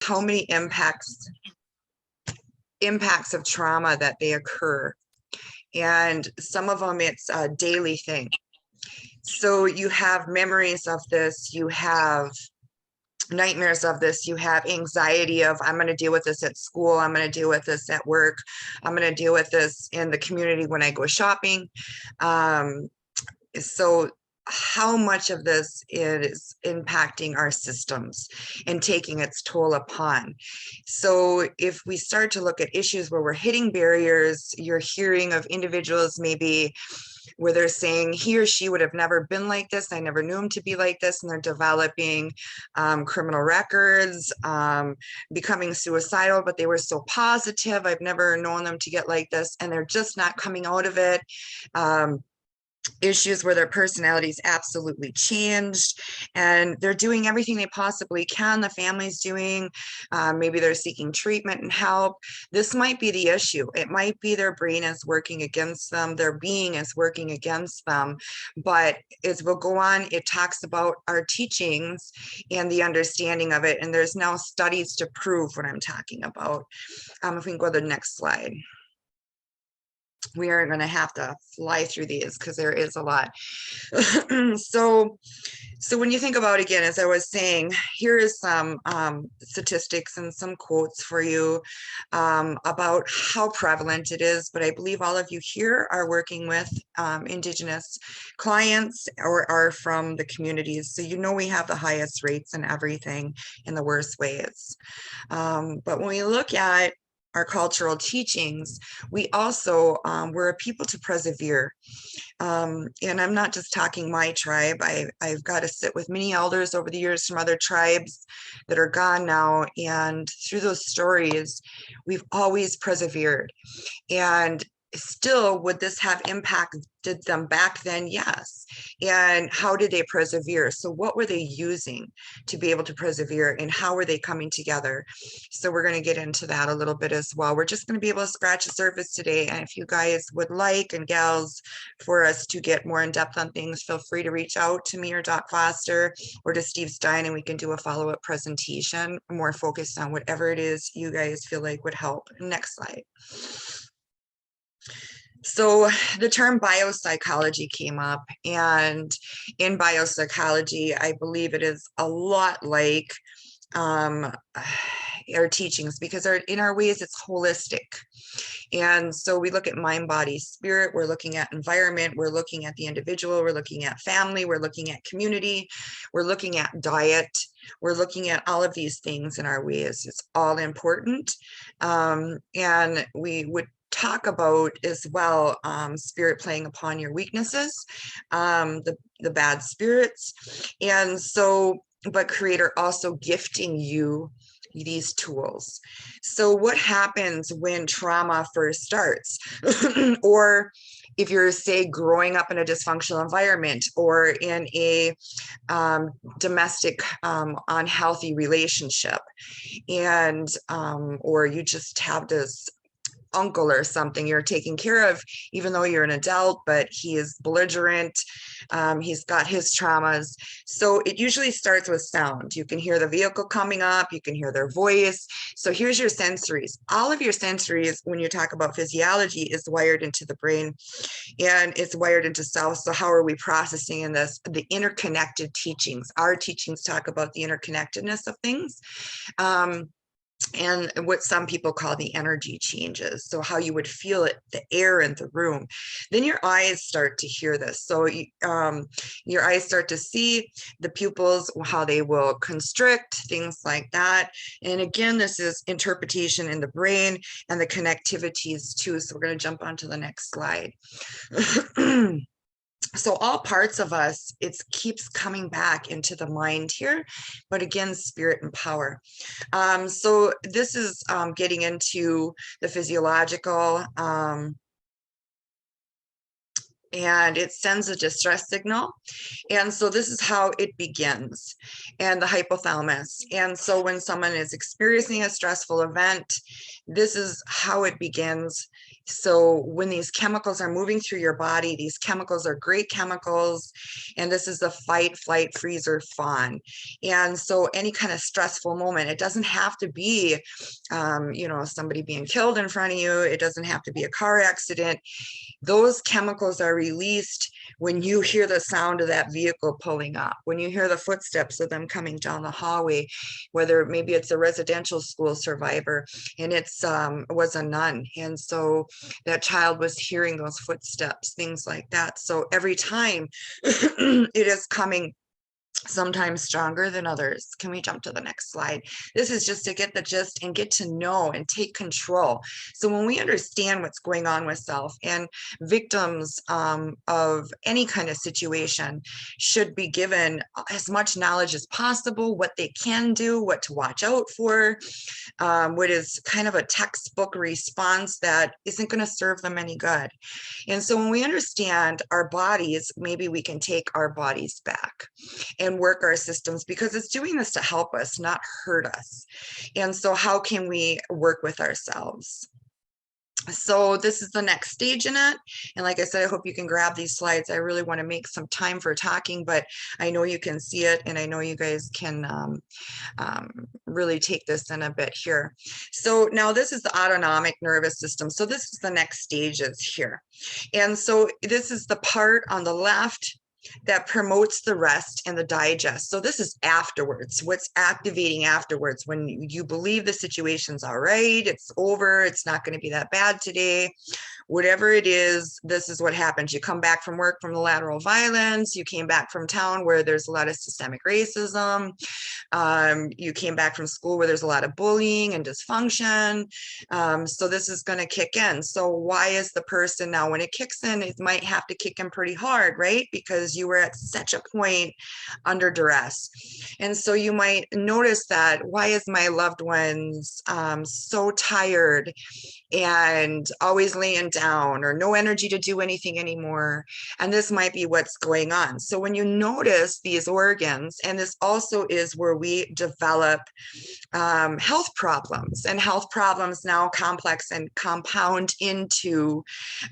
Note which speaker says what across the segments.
Speaker 1: how many impacts of trauma that they occur. And some of them, it's a daily thing. So you have memories of this, you have nightmares of this, you have anxiety of, I'm going to deal with this at school, I'm going to deal with this at work, I'm going to deal with this in the community when I go shopping. So how much of this is impacting our systems and taking its toll upon. So if we start to look at issues where we're hitting barriers, you're hearing of individuals maybe where they're saying he or she would have never been like this, I never knew him to be like this, and they're developing criminal records, becoming suicidal, but they were so positive, I've never known them to get like this, and they're just not coming out of it. Issues where their personalities absolutely changed and they're doing everything they possibly can, the family's doing, maybe they're seeking treatment and help. This might be the issue. It might be their brain is working against them, their being is working against them. But as we'll go on, it talks about our teachings and the understanding of it, and there's now studies to prove what I'm talking about. If we can go to the next slide. We are going to have to fly through these because there is a lot. So when you think about, again, as I was saying, here is some statistics and some quotes for you about how prevalent it is. But I believe all of you here are working with Indigenous clients or are from the communities. So you know we have the highest rates and everything in the worst ways. But when we look at our cultural teachings, we also, we're a people to persevere. And I'm not just talking my tribe. I've got to sit with many elders over the years from other tribes that are gone now. And through those stories, we've always persevered. And still, would this have impacted them back then? Yes. And how did they persevere? So what were they using to be able to persevere, and how were they coming together? So we're going to get into that a little bit as well. We're just going to be able to scratch the surface today. And if you guys would like, and gals, for us to get more in depth on things, feel free to reach out to me or Doc Foster or to Steve Stein, and we can do a follow-up presentation more focused on whatever it is you guys feel like would help. Next slide. So the term biopsychology came up, and in biopsychology, I believe it is a lot like our teachings, because in our ways it's holistic. And so we look at mind, body, spirit, we're looking at environment, we're looking at the individual, we're looking at family, we're looking at community, we're looking at diet, we're looking at all of these things in our ways. It's all important. And we would talk about as well spirit playing upon your weaknesses, the bad spirits. And so, but creator also gifting you these tools. So what happens when trauma first starts? Or if you're, say, growing up in a dysfunctional environment, or in a domestic unhealthy relationship, and or you just have this uncle or something you're taking care of, even though you're an adult, but he is belligerent, he's got his traumas. So it usually starts with sound. You can hear the vehicle coming up, you can hear their voice. So here's your sensories. All of your sensories, when you talk about physiology, is wired into the brain, and it's wired into cells. So how are we processing in this? The interconnected teachings. Our teachings talk about the interconnectedness of things. And what some people call the energy changes. So how you would feel it, the air in the room. Then your eyes start to hear this. So your eyes start to see the pupils, how they will constrict, things like that. And again, this is interpretation in the brain and the connectivities too. So we're going to jump on to the next slide. So all parts of us, it keeps coming back into the mind here, but again, spirit and power. So this is getting into the physiological, and it sends a distress signal. And so this is how it begins, and the hypothalamus. And so when someone is experiencing a stressful event, this is how it begins. So when these chemicals are moving through your body, these chemicals are great chemicals, and this is the fight, flight, freeze, or fawn. And so any kind of stressful moment, it doesn't have to be, you know, somebody being killed in front of you. It doesn't have to be a car accident. Those chemicals are released when you hear the sound of that vehicle pulling up, when you hear the footsteps of them coming down the hallway, whether maybe it's a residential school survivor and it's was a nun. And so that child was hearing those footsteps, things like that. So every time it is coming, sometimes stronger than others. Can we jump to the next slide? This is just to get the gist and get to know and take control. So when we understand what's going on with self, and victims of any kind of situation should be given as much knowledge as possible, what they can do, what to watch out for, what is kind of a textbook response that isn't going to serve them any good. And so when we understand our bodies, maybe we can take our bodies back and work our systems, because it's doing this to help us, not hurt us. And so how can we work with ourselves? So this is the next stage in it. And like I said, I hope you can grab these slides. I really want to make some time for talking, but I know you can see it, and I know you guys can really take this in a bit here. So now this is the autonomic nervous system. So this is the next stages here. And so this is the part on the left that promotes the rest and the digest. So this is afterwards, what's activating afterwards, when you believe the situation's all right, it's over, it's not going to be that bad today. Whatever it is, this is what happens. You come back from work from the lateral violence, you came back from town where there's a lot of systemic racism, you came back from school where there's a lot of bullying and dysfunction. So this is going to kick in. So why is the person now, when it kicks in, it might have to kick in pretty hard, right? Because you were at such a point under duress. And so you might notice that, why is my loved ones so tired and always laying down, or no energy to do anything anymore? And this might be what's going on. So when you notice these organs, and this also is where we develop health problems, and health problems now complex and compound into,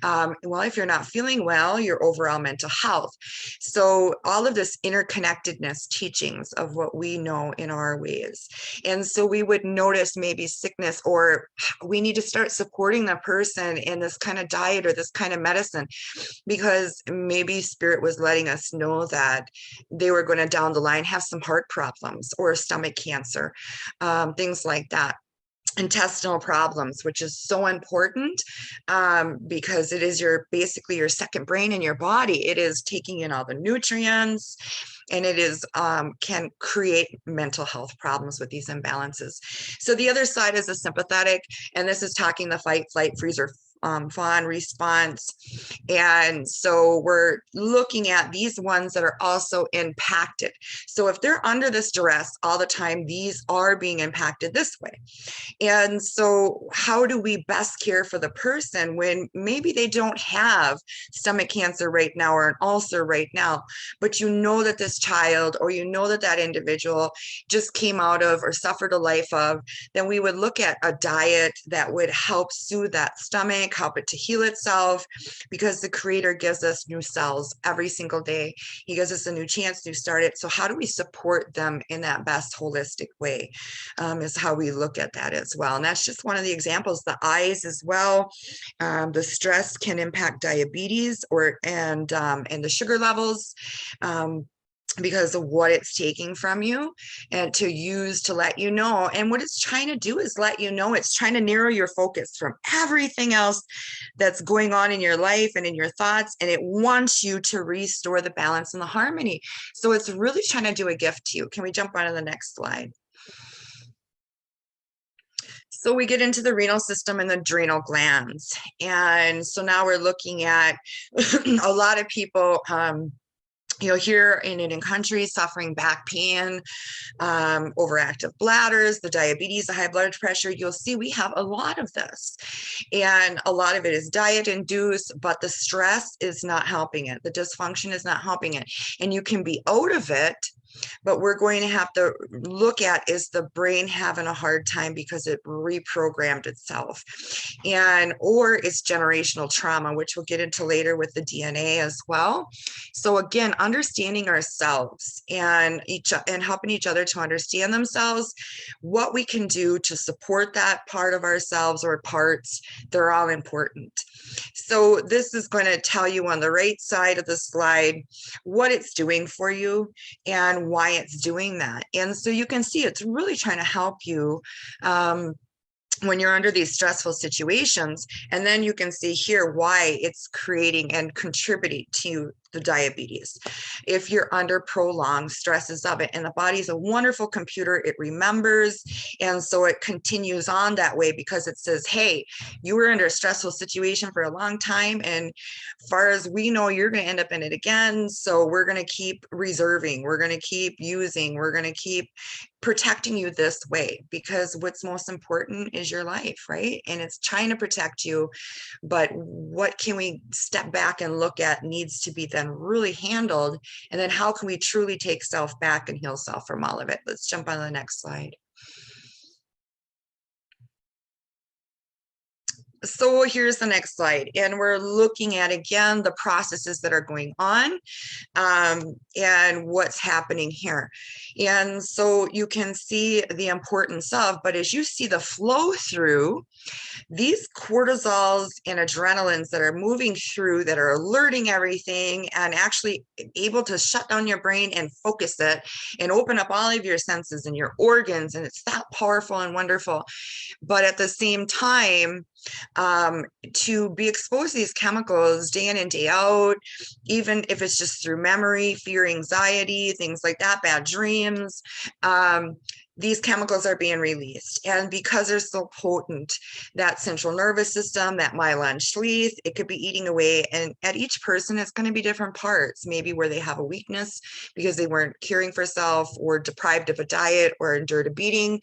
Speaker 1: well, if you're not feeling well, your overall mental health. So all of this interconnectedness teachings of what we know in our ways. And so we would notice maybe sickness, or we need to start supporting the person in this kind of diet or this kind of medicine, because maybe spirit was letting us know that they were going to down the line have some heart problems or stomach cancer, things like that. Intestinal problems, which is so important, because it is basically your second brain in your body. It is taking in all the nutrients, and it is can create mental health problems with these imbalances. So the other side is the sympathetic, and this is talking the fight, flight, freeze, or fawn response. And so we're looking at these ones that are also impacted. So if they're under this duress all the time, these are being impacted this way. And so how do we best care for the person when maybe they don't have stomach cancer right now, or an ulcer right now, but you know that this child, or you know that that individual just came out of or suffered a life of? Then we would look at a diet that would help soothe that stomach, help it to heal itself, because the creator gives us new cells every single day. He gives us a new chance, new start it. So how do we support them in that best holistic way, is how we look at that as well. And that's just one of the examples. The eyes as well. The stress can impact diabetes, and the sugar levels, because of what it's taking from you, and to use to let you know. And what it's trying to do is let you know, it's trying to narrow your focus from everything else that's going on in your life and in your thoughts, and it wants you to restore the balance and the harmony. So it's really trying to do a gift to you. Can we jump on to the next slide? So we get into the renal system and the adrenal glands. And so now we're looking at a lot of people, here in Indian country, suffering back pain, overactive bladders, the diabetes, the high blood pressure. You'll see we have a lot of this, and a lot of it is diet induced, but the stress is not helping it. The dysfunction is not helping it. And you can be out of it but we're going to have to look at, is the brain having a hard time because it reprogrammed itself? And or it's generational trauma, which we'll get into later with the DNA as well. So again, understanding ourselves and helping each other to understand themselves, what we can do to support that part of ourselves or parts, they're all important. So this is going to tell you on the right side of the slide what it's doing for you and why it's doing that. And so you can see it's really trying to help you when you're under these stressful situations. And then you can see here why it's creating and contributing to the diabetes. If you're under prolonged stresses of it, and the body's a wonderful computer, it remembers. And so it continues on that way because it says, hey, you were under a stressful situation for a long time. And far as we know, you're going to end up in it again. So we're going to keep reserving, we're going to keep using, we're going to keep protecting you this way, because what's most important is your life, right? And it's trying to protect you. But what can we step back and look at needs to be then really handled? And then how can we truly take self back and heal self from all of it? Let's jump on the next slide. So here's the next slide, and we're looking at, again, the processes that are going on and what's happening here. And so you can see the importance of, but as you see the flow through, these cortisols and adrenalines that are moving through, that are alerting everything and actually able to shut down your brain and focus it and open up all of your senses and your organs. And it's that powerful and wonderful. But at the same time, to be exposed to these chemicals day in and day out, even if it's just through memory, fear, anxiety, things like that, bad dreams, these chemicals are being released. And because they're so potent, that central nervous system, that myelin sheath, it could be eating away. And at each person, it's going to be different parts, maybe where they have a weakness because they weren't caring for self, or deprived of a diet, or endured a beating.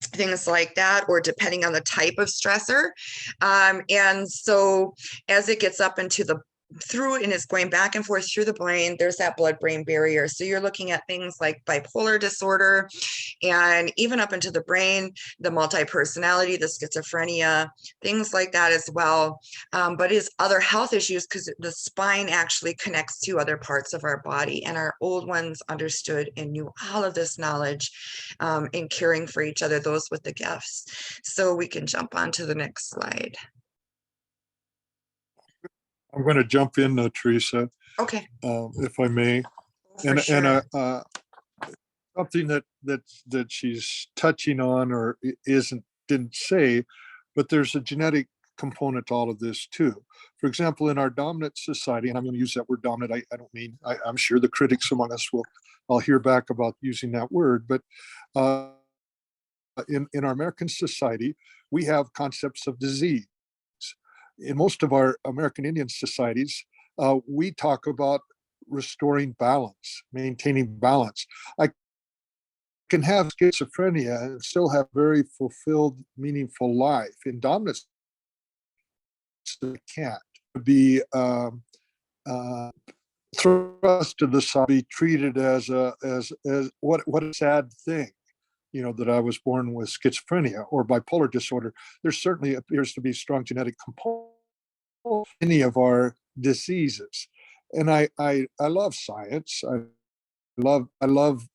Speaker 1: Things like that, or depending on the type of stressor. And so as it gets up into the through and it's going back and forth through the brain, there's that blood-brain barrier. So you're looking at things like bipolar disorder, and even up into the brain, the multi-personality, the schizophrenia, things like that as well. But is other health issues, because the spine actually connects to other parts of our body, and our old ones understood and knew all of this knowledge in caring for each other, those with the gifts. So we can jump on to the next slide.
Speaker 2: I'm going to jump in, Theresa,
Speaker 1: okay,
Speaker 2: if I may.
Speaker 1: For sure.
Speaker 2: Something that she's touching on, or didn't say, but there's a genetic component to all of this too. For example, in our dominant society, and I'm going to use that word dominant, I don't mean, I'm sure the critics among us I'll hear back about using that word, but in our American society, we have concepts of disease. In most of our American Indian societies, we talk about restoring balance, maintaining balance. I can have schizophrenia and still have very fulfilled, meaningful life. In dominant, I can't be thrust to the side, be treated as what a sad thing, that I was born with schizophrenia or bipolar disorder. There certainly appears to be strong genetic component in any of our diseases. And I love science. I love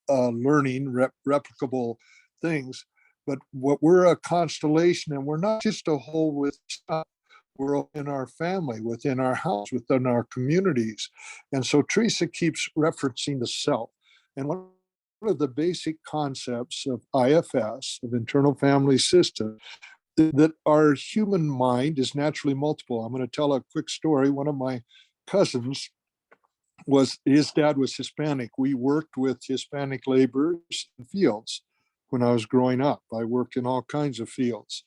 Speaker 2: learning replicable things. But we're a constellation, and we're not just a whole with stuff. We're in our family, within our house, within our communities. And so Theresa keeps referencing the self. And one of the basic concepts of IFS, of internal family system, that our human mind is naturally multiple. I'm going to tell a quick story. One of my cousins his dad was Hispanic. We worked with Hispanic laborers in fields when I was growing up. I worked in all kinds of fields.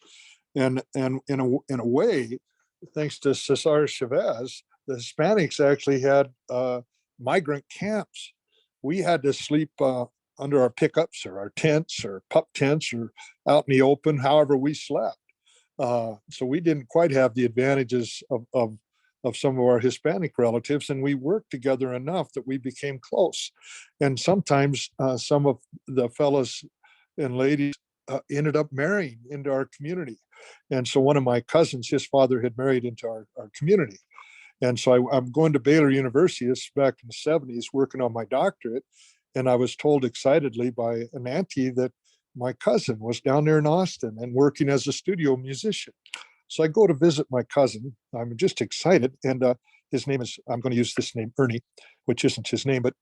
Speaker 2: And in a way, thanks to Cesar Chavez, the Hispanics actually had migrant camps. We had to sleep under our pickups or our tents or pup tents or out in the open, however we slept. So we didn't quite have the advantages of of some of our Hispanic relatives, and we worked together enough that we became close. And sometimes some of the fellows and ladies ended up marrying into our community. And so one of my cousins, his father had married into our community. And so I'm going to Baylor University, this is back in the 70s, working on my doctorate. And I was told excitedly by an auntie that my cousin was down there in Austin and working as a studio musician. So I go to visit my cousin. I'm just excited. And his name is, I'm going to use this name, Ernie, which isn't his name, but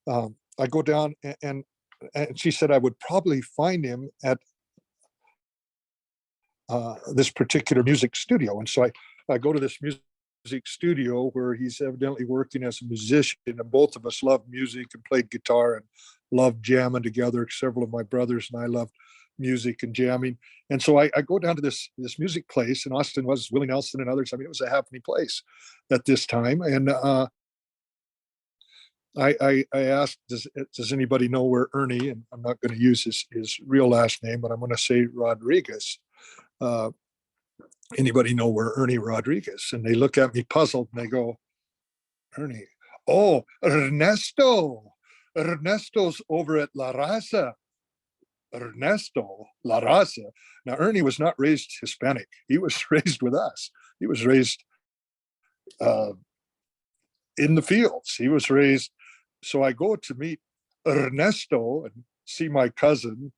Speaker 2: I go down and she said I would probably find him at this particular music studio. And so I go to this music studio where he's evidently working as a musician, and both of us loved music and played guitar and loved jamming together. Several of my brothers and I loved music and jamming. And so I go down to this music place, and Austin was Willie Nelson and others. I mean, it was a happening place at this time. And I asked, does anybody know where Ernie, and I'm not going to use his real last name, but I'm going to say Rodriguez. Anybody know where Ernie Rodriguez? And they look at me puzzled and they go, Ernie, oh, Ernesto. Ernesto's over at La Raza. Ernesto, La Raza. Now, Ernie was not raised Hispanic. He was raised with us. He was raised in the fields. He was raised. So I go to meet Ernesto and see my cousin,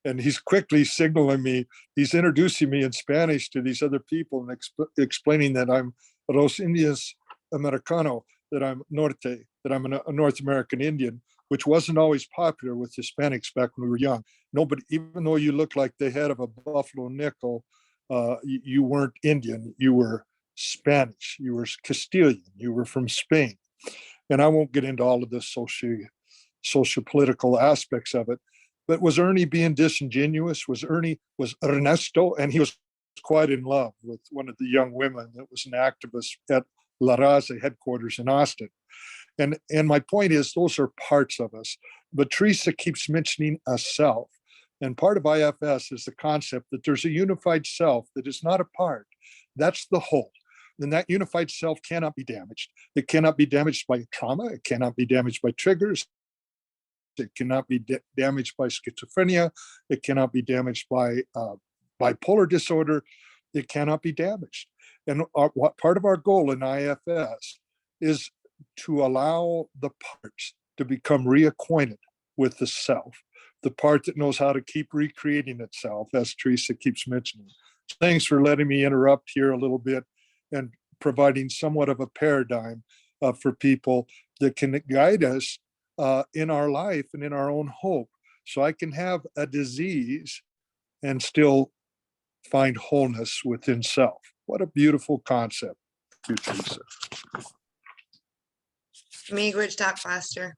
Speaker 2: and he's quickly signaling me. He's introducing me in Spanish to these other people and explaining that I'm Los Indios Americano, that I'm Norte, that I'm a North American Indian, which wasn't always popular with Hispanics back when we were young. Nobody, even though you looked like the head of a buffalo nickel, you weren't Indian. You were Spanish. You were Castilian. You were from Spain. And I won't get into all of the socio-political aspects of it. But was Ernie being disingenuous? Was Ernesto, and he was quite in love with one of the young women that was an activist at La Raza headquarters in Austin. And my point is, those are parts of us. But Theresa keeps mentioning a self. And part of IFS is the concept that there's a unified self that is not a part. That's the whole. And that unified self cannot be damaged. It cannot be damaged by trauma. It cannot be damaged by triggers. It cannot be damaged by schizophrenia. It cannot be damaged by bipolar disorder. It cannot be damaged. And what part of our goal in IFS is to allow the parts to become reacquainted with the self, the part that knows how to keep recreating itself, as Theresa keeps mentioning. Thanks for letting me interrupt here a little bit and providing somewhat of a paradigm for people that can guide us in our life and in our own hope. So I can have a disease and still find wholeness within self. What a beautiful concept. Thank you, Theresa.
Speaker 1: Miigwech, Doc Foster.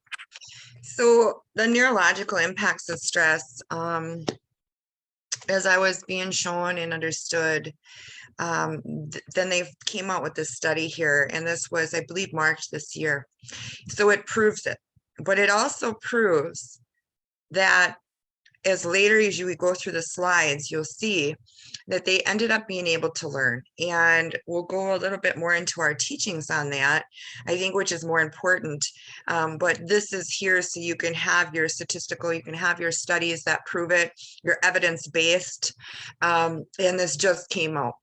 Speaker 1: So the neurological impacts of stress, as I was being shown and understood, then they came out with this study here, and this was, I believe, March this year. So it proves it, but it also proves that as later as you go through the slides, you'll see that they ended up being able to learn. And we'll go a little bit more into our teachings on that, I think, which is more important. But this is here so you can have your statistical, you can have your studies that prove it, your evidence-based, and this just came out.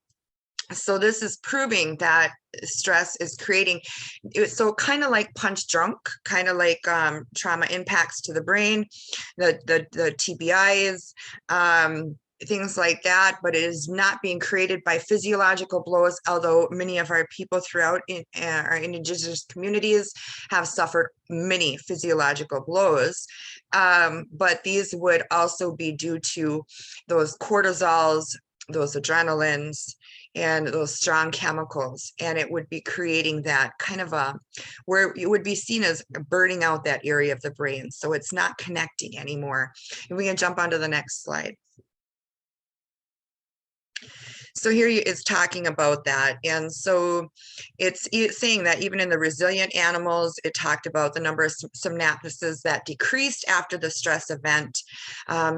Speaker 1: So this is proving that stress is creating, so kind of like punch drunk, kind of like trauma impacts to the brain, the TBIs, things like that, but it is not being created by physiological blows, although many of our people throughout our indigenous communities have suffered many physiological blows. But these would also be due to those cortisols, those adrenalines, and those strong chemicals, and it would be creating that kind of a, where it would be seen as burning out that area of the brain. So it's not connecting anymore. And we can jump onto the next slide. So here it's talking about that. And so it's saying that even in the resilient animals, it talked about the number of synapses that decreased after the stress event.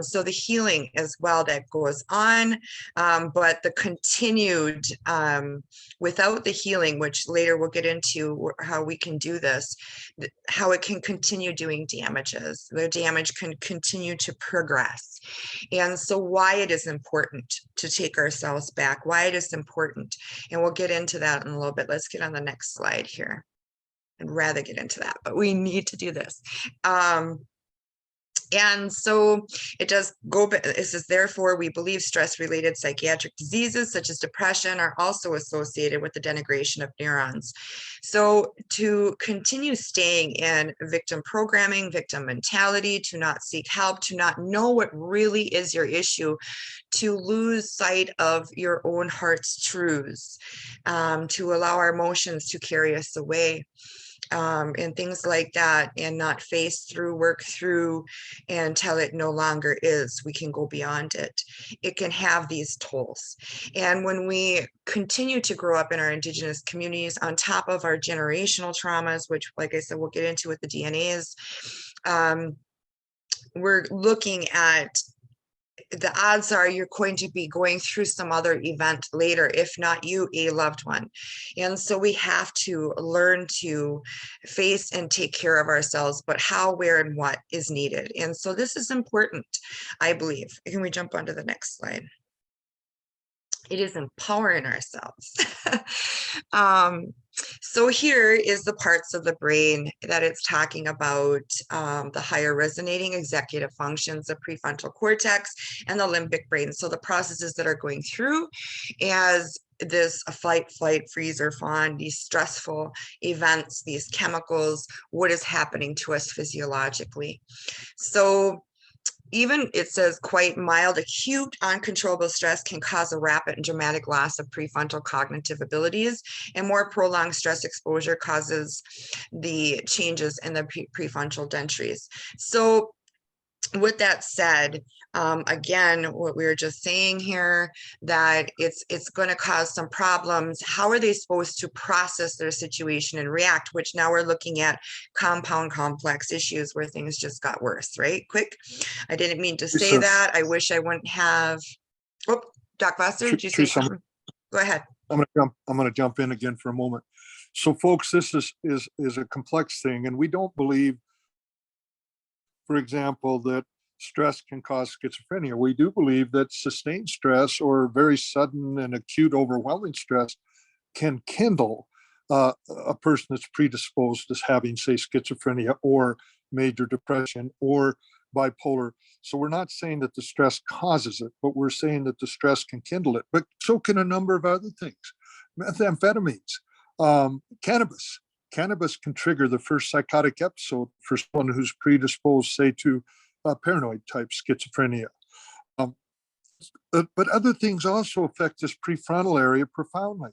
Speaker 1: So the healing as well that goes on, but the continued, without the healing, which later we'll get into how we can do this, how it can continue doing damages. The damage can continue to progress. And so why it is important to take ourselves back, why it is important. And we'll get into that in a little bit. Let's get on the next slide here. I'd rather get into that, but we need to do this. And so it does go, it says, therefore, we believe stress-related psychiatric diseases such as depression are also associated with the denigration of neurons. So to continue staying in victim programming, victim mentality, to not seek help, to not know what really is your issue, to lose sight of your own heart's truths, to allow our emotions to carry us away. And things like that, and not face through, work through until it no longer is. We can go beyond it. It can have these tolls. And when we continue to grow up in our Indigenous communities on top of our generational traumas, which, like I said, we'll get into with the DNAs, we're looking at the odds are you're going to be going through some other event later, if not you, a loved one. And so we have to learn to face and take care of ourselves, but how, where, and what is needed. And so this is important, I believe. Can we jump onto the next slide? It is empowering ourselves. So here is the parts of the brain that it's talking about, the higher resonating executive functions, the prefrontal cortex, and the limbic brain. So the processes that are going through as this fight, flight, freeze, or fawn, these stressful events, these chemicals, what is happening to us physiologically. So even it says quite mild, acute, uncontrollable stress can cause a rapid and dramatic loss of prefrontal cognitive abilities, and more prolonged stress exposure causes the changes in the prefrontal dendrites. So with that said, again, what we were just saying here, that it's going to cause some problems. How are they supposed to process their situation and react? Which now we're looking at compound complex issues where things just got worse, right? Quick, I didn't mean to say that. I wish I wouldn't have. Oh, Doc Foster, did you say something? Go ahead.
Speaker 2: I'm going to jump in again for a moment. So, folks, this is a complex thing, and we don't believe, for example, that stress can cause schizophrenia. We do believe that sustained stress or very sudden and acute overwhelming stress can kindle a person that's predisposed to having, say, schizophrenia or major depression or bipolar. So we're not saying that the stress causes it, but we're saying that the stress can kindle it. But so can a number of other things. Methamphetamines, cannabis. Cannabis can trigger the first psychotic episode for someone who's predisposed, say, to paranoid type schizophrenia. But other things also affect this prefrontal area profoundly.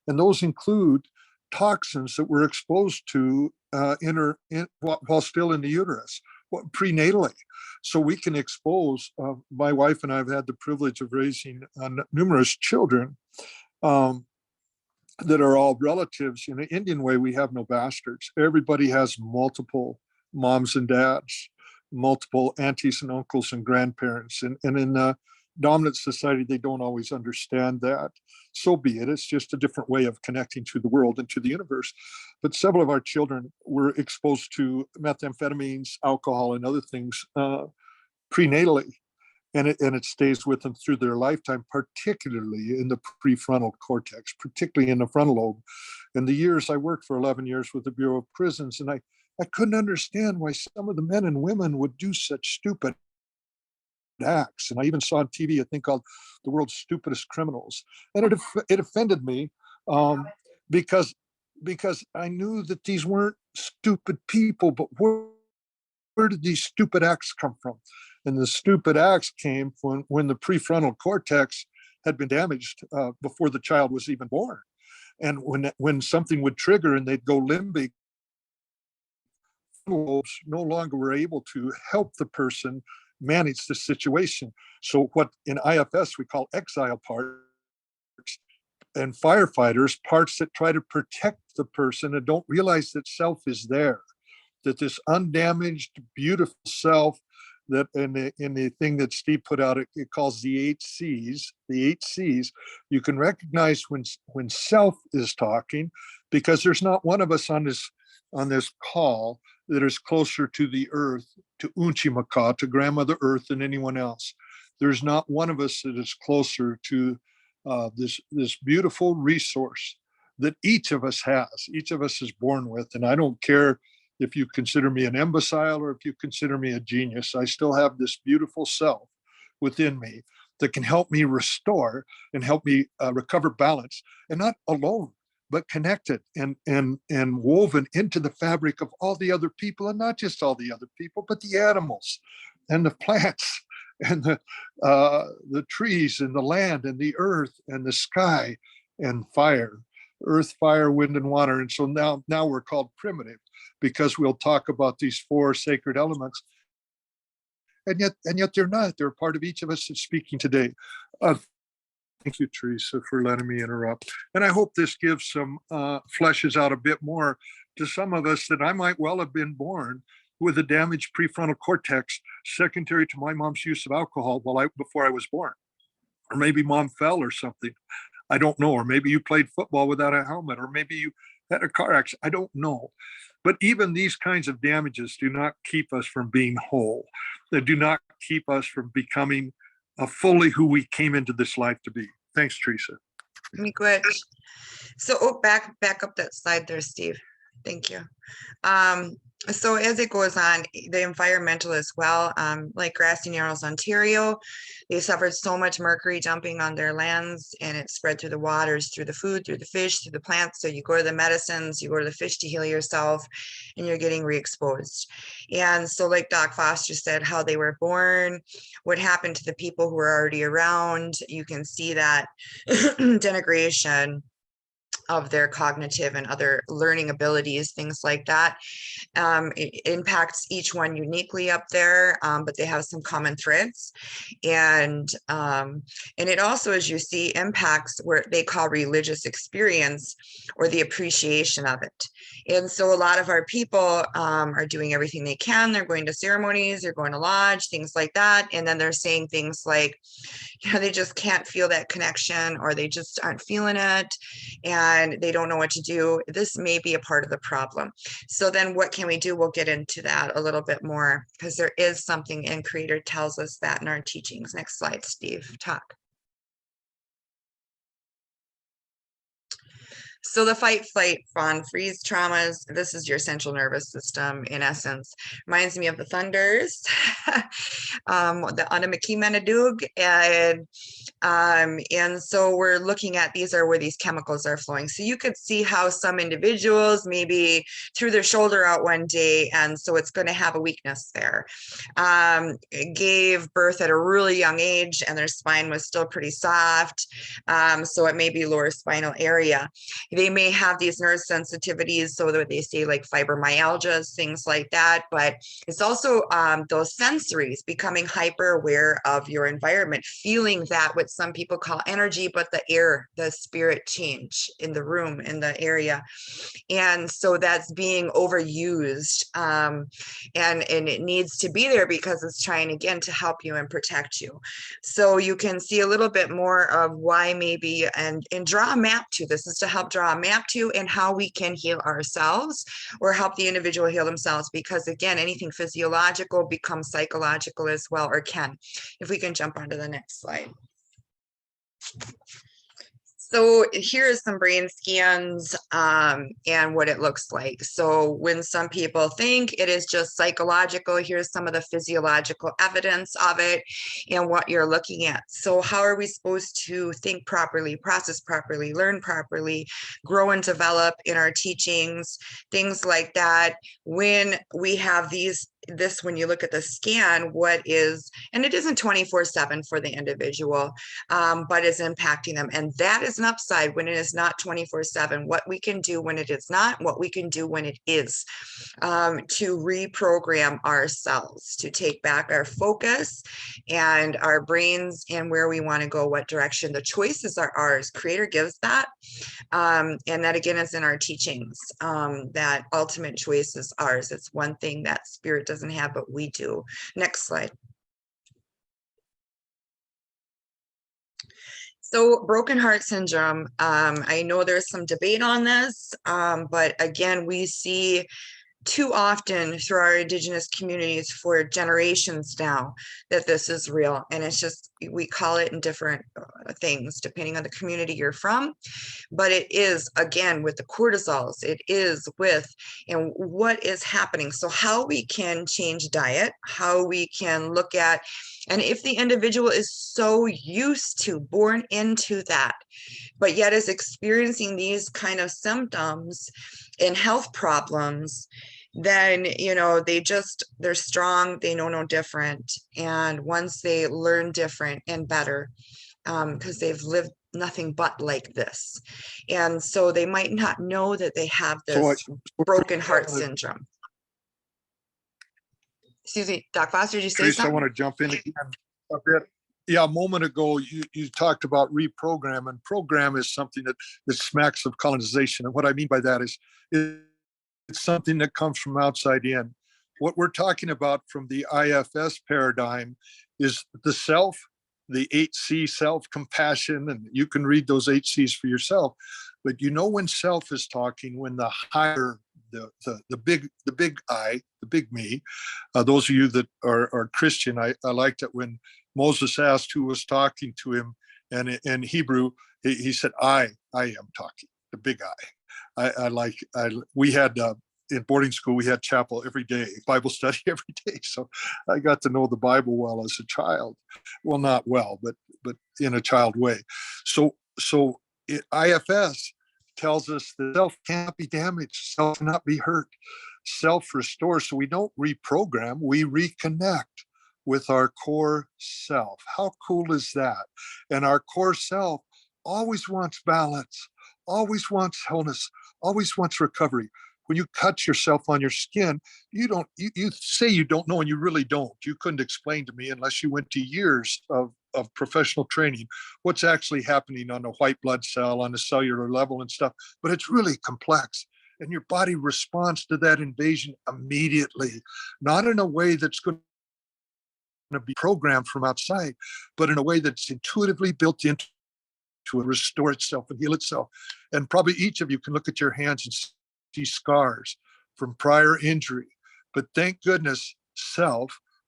Speaker 2: And those include toxins that we're exposed to while still in the uterus, prenatally. So we can expose, my wife and I have had the privilege of raising numerous children that are all relatives. In the Indian way, we have no bastards. Everybody has multiple moms and dads, multiple aunties and uncles and grandparents. And in the dominant society, they don't always understand that. So be it. It's just a different way of connecting to the world and to the universe. But several of our children were exposed to methamphetamines, alcohol, and other things prenatally. And it stays with them through their lifetime, particularly in the prefrontal cortex, particularly in the frontal lobe. In the years I worked for 11 years with the Bureau of Prisons, and I couldn't understand why some of the men and women would do such stupid acts. And I even saw on TV a thing called The World's Stupidest Criminals. And it offended me because I knew that these weren't stupid people, but where did these stupid acts come from? And the stupid acts came when the prefrontal cortex had been damaged before the child was even born. And when something would trigger and they'd go limbic, lobes no longer were able to help the person manage the situation. So what in IFS we call exile part and firefighters, parts that try to protect the person and don't realize that self is there, that this undamaged, beautiful self that in the thing that Steve put out, it calls the 8 C's, the 8 C's, you can recognize when self is talking, because there's not one of us on this call that is closer to the earth, to Unchimaka, to Grandmother Earth than anyone else. There's not one of us that is closer to this beautiful resource that each of us has, each of us is born with. And I don't care if you consider me an imbecile or if you consider me a genius, I still have this beautiful self within me that can help me restore and help me recover balance, and not alone, but connected and woven into the fabric of all the other people, and not just all the other people, but the animals and the plants and the trees and the land and the earth and the sky and fire, earth, fire, wind, and water. And so now we're called primitive, because we'll talk about these 4 sacred elements, and yet they're not. They're part of each of us that's speaking today. Thank you, Theresa, for letting me interrupt. And I hope this gives some fleshes out a bit more to some of us that I might well have been born with a damaged prefrontal cortex secondary to my mom's use of alcohol before I was born. Or maybe mom fell or something. I don't know. Or maybe you played football without a helmet, or maybe you had a car accident. I don't know. But even these kinds of damages do not keep us from being whole. They do not keep us from becoming fully who we came into this life to be. Thanks, Theresa.
Speaker 1: Good. So, back up that slide there, Steve. Thank you. So as it goes on, the environmental as well, like Grassy Narrows, Ontario, they suffered so much mercury dumping on their lands, and it spread through the waters, through the food, through the fish, through the plants. So you go to the medicines, you go to the fish to heal yourself, and you're getting re-exposed. And so like Doc Foster said, how they were born, what happened to the people who were already around, you can see that denigration of their cognitive and other learning abilities, things like that. It impacts each one uniquely up there, but they have some common threads. And it also, as you see, impacts where they call religious experience or the appreciation of it. And so a lot of our people are doing everything they can. They're going to ceremonies, they're going to lodge, things like that. And then they're saying things like, they just can't feel that connection, or they just aren't feeling it, and they don't know what to do. This may be a part of the problem. So then what can we do? We'll get into that a little bit more, because there is something, and Creator tells us that in our teachings. Next slide, Steve, talk. So the fight, flight, fawn, freeze traumas, this is your central nervous system in essence. Reminds me of the thunders, the Autonomic Menadug, and so we're looking at, these are where these chemicals are flowing. So you could see how some individuals maybe threw their shoulder out one day, and so it's going to have a weakness there. Gave birth at a really young age, and their spine was still pretty soft, so it may be lower spinal area. They may have these nerve sensitivities, so that they say like fibromyalgias, things like that, but it's also those sensories, becoming hyper aware of your environment, feeling that what some people call energy, but the air, the spirit change in the room, in the area. And so that's being overused, and it needs to be there because it's trying again to help you and protect you. So you can see a little bit more of why maybe, and draw a map to this, is to help draw a map to and how we can heal ourselves or help the individual heal themselves, because again, anything physiological becomes psychological as well, or can. If we can jump onto the next slide. So here is some brain scans and what it looks like. So when some people think it is just psychological, here's some of the physiological evidence of it and what you're looking at. So how are we supposed to think properly, process properly, learn properly, grow and develop in our teachings, things like that, when we have these this, when you look at the scan, what is, and it isn't 24/7 for the individual, but is impacting them. And that is an upside when it is not 24/7, what we can do when it is not, what we can do when it is, to reprogram ourselves, to take back our focus and our brains and where we want to go, what direction. The choices are ours. Creator gives that. And that again is in our teachings, that ultimate choice is ours. It's one thing that spirit doesn't have, but we do. Next slide. So broken heart syndrome, I know there's some debate on this, but again, we see too often through our Indigenous communities for generations now that this is real. And it's just, we call it in different things depending on the community you're from. But it is, again, with the cortisols, it is with, and what is happening. So how we can change diet, how we can look at, and if the individual is so used to, born into that, but yet is experiencing these kind of symptoms and health problems, then, you know, they're strong, they know no different. And once they learn different and better, because they've lived nothing but like this. And so they might not know that they have this broken heart syndrome. Excuse me, Doc Foster, did you say
Speaker 2: Theresa,
Speaker 1: something?
Speaker 2: I want to jump in again a bit. Yeah, a moment ago, you talked about reprogram, and program is something that smacks of colonization. And what I mean by that is it's something that comes from outside in. What we're talking about from the IFS paradigm is the self, the 8C, self-compassion, and you can read those 8Cs for yourself. But you know when self is talking, when the higher, the big I, the big me, those of you that are Christian, I liked it when Moses asked who was talking to him, and in Hebrew, he said, I am talking, the big I. We had in boarding school, we had chapel every day, Bible study every day. So I got to know the Bible well as a child. Well, not well, but in a child way. So IFS tells us that self cannot be damaged, self cannot be hurt, self restores. So we don't reprogram, we reconnect with our core self. How cool is that? And our core self always wants balance, always wants wholeness, always wants recovery. When you cut yourself on your skin, you say you don't know, and you really don't. You couldn't explain to me unless you went to years of professional training what's actually happening on a white blood cell on a cellular level and stuff. But it's really complex. And your body responds to that invasion immediately, not in a way that's going to be programmed from outside, but in a way that's intuitively built into to restore itself and heal itself. And probably each of you can look at your hands and see scars from prior injury. But thank goodness,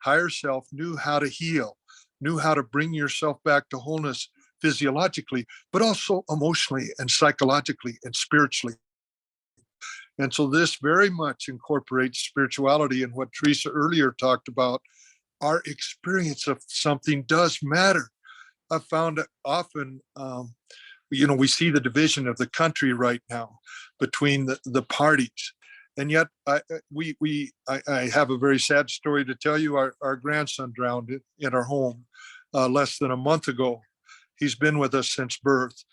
Speaker 2: higher self knew how to heal, knew how to bring yourself back to wholeness physiologically, but also emotionally and psychologically and spiritually. And so this very much incorporates spirituality, and what Theresa earlier talked about. Our experience of something does matter. I found it often, we see the division of the country right now between the parties. And yet I have a very sad story to tell you. Our grandson drowned in our home less than a month ago. He's been with us since birth.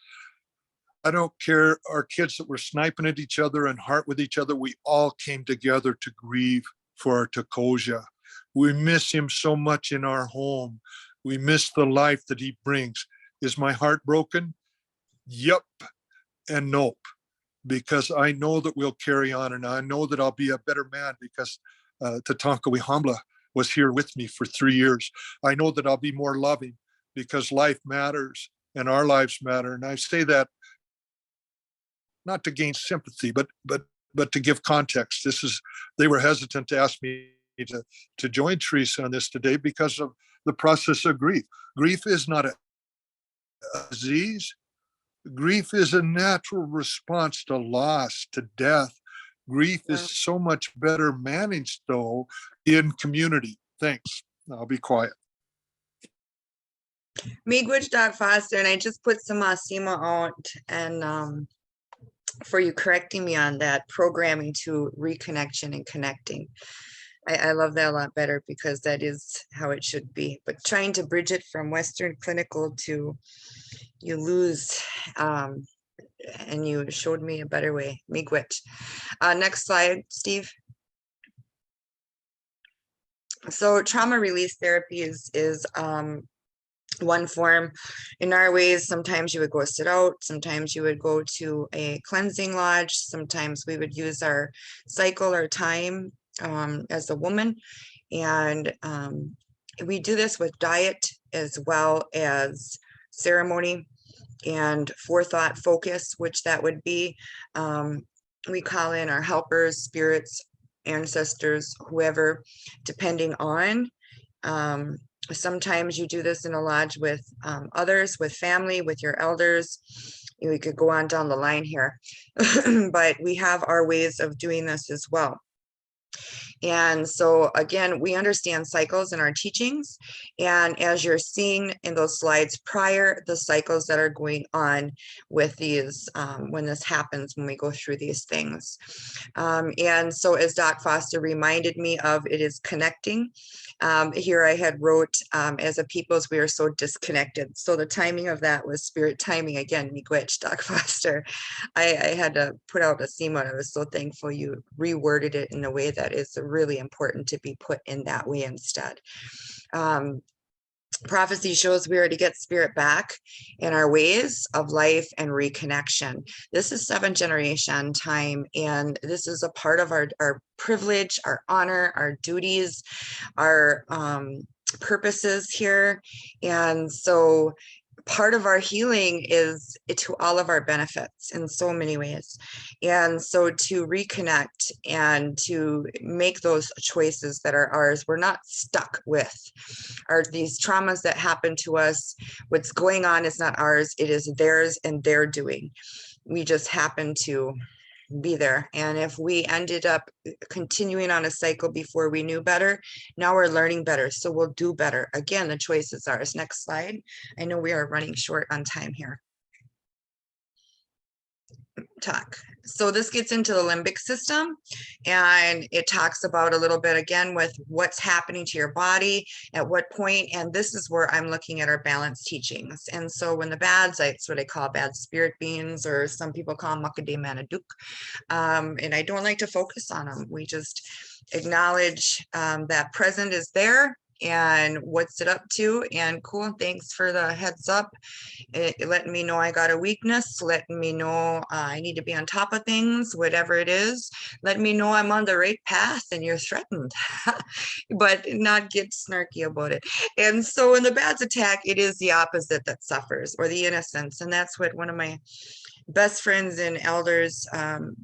Speaker 2: I don't care, our kids that were sniping at each other and heart with each other, we all came together to grieve for our Takoja. We miss him so much in our home. We miss the life that he brings. Is my heart broken? Yep and nope, because I know that we'll carry on, and I know that I'll be a better man because Tatanka Wihambla was here with me for 3 years. I know that I'll be more loving because life matters and our lives matter. And I say that not to gain sympathy, but to give context. They were hesitant to ask me to join Theresa on this today because of the process of grief. Grief is not a disease. Grief is a natural response to loss, to death. Grief is so much better managed, though, in community. Thanks. I'll be quiet.
Speaker 1: Miigwech Doc Foster, and I just put some SEMA out, and for you correcting me on that, programming to reconnection and connecting. I love that a lot better because that is how it should be. But trying to bridge it from Western clinical to you lose, and you showed me a better way. Miigwech. Next slide, Steve. So trauma release therapy is one form. In our ways, sometimes you would go sit out, sometimes you would go to a cleansing lodge, sometimes we would use our cycle or time as a woman. And we do this with diet as well as ceremony and forethought focus, which that would be. We call in our helpers, spirits, ancestors, whoever, depending on. Sometimes you do this in a lodge with others, with family, with your elders. We could go on down the line here, but we have our ways of doing this as well. And so again, we understand cycles in our teachings. And as you're seeing in those slides prior, the cycles that are going on with these, when this happens, when we go through these things. And so as Doc Foster reminded me of, it is connecting. Here I had wrote, as a peoples, we are so disconnected. So the timing of that was spirit timing again, miigwech, Doc Foster. I had to put out a SEMA. I was so thankful you reworded it in a way that is really important to be put in that way instead. Prophecy shows we are to get spirit back in our ways of life and reconnection. This is 7th generation time, and this is a part of our privilege, our honor, our duties, our purposes here. And so part of our healing is to all of our benefits in so many ways. And so to reconnect and to make those choices that are ours, we're not stuck with these traumas that happen to us. What's going on is not ours, it is theirs and their doing. We just happen to be there. And if we ended up continuing on a cycle before we knew better, now we're learning better. So we'll do better. Again, the choice is ours. Next slide. I know we are running short on time here. Talk. So this gets into the limbic system, and it talks about a little bit again with what's happening to your body at what point. And this is where I'm looking at our balance teachings. And so when the bads, it's what I call bad spirit beings, or some people call them Makade Manaduk. And I don't like to focus on them. We just acknowledge that present is there and what's it up to. And cool, thanks for the heads up. Letting me know I got a weakness, letting me know I need to be on top of things, whatever it is. Let me know I'm on the right path and you're threatened, but not get snarky about it. And so when the bad's attack, it is the opposite that suffers, or the innocence. And that's what one of my best friends and elders,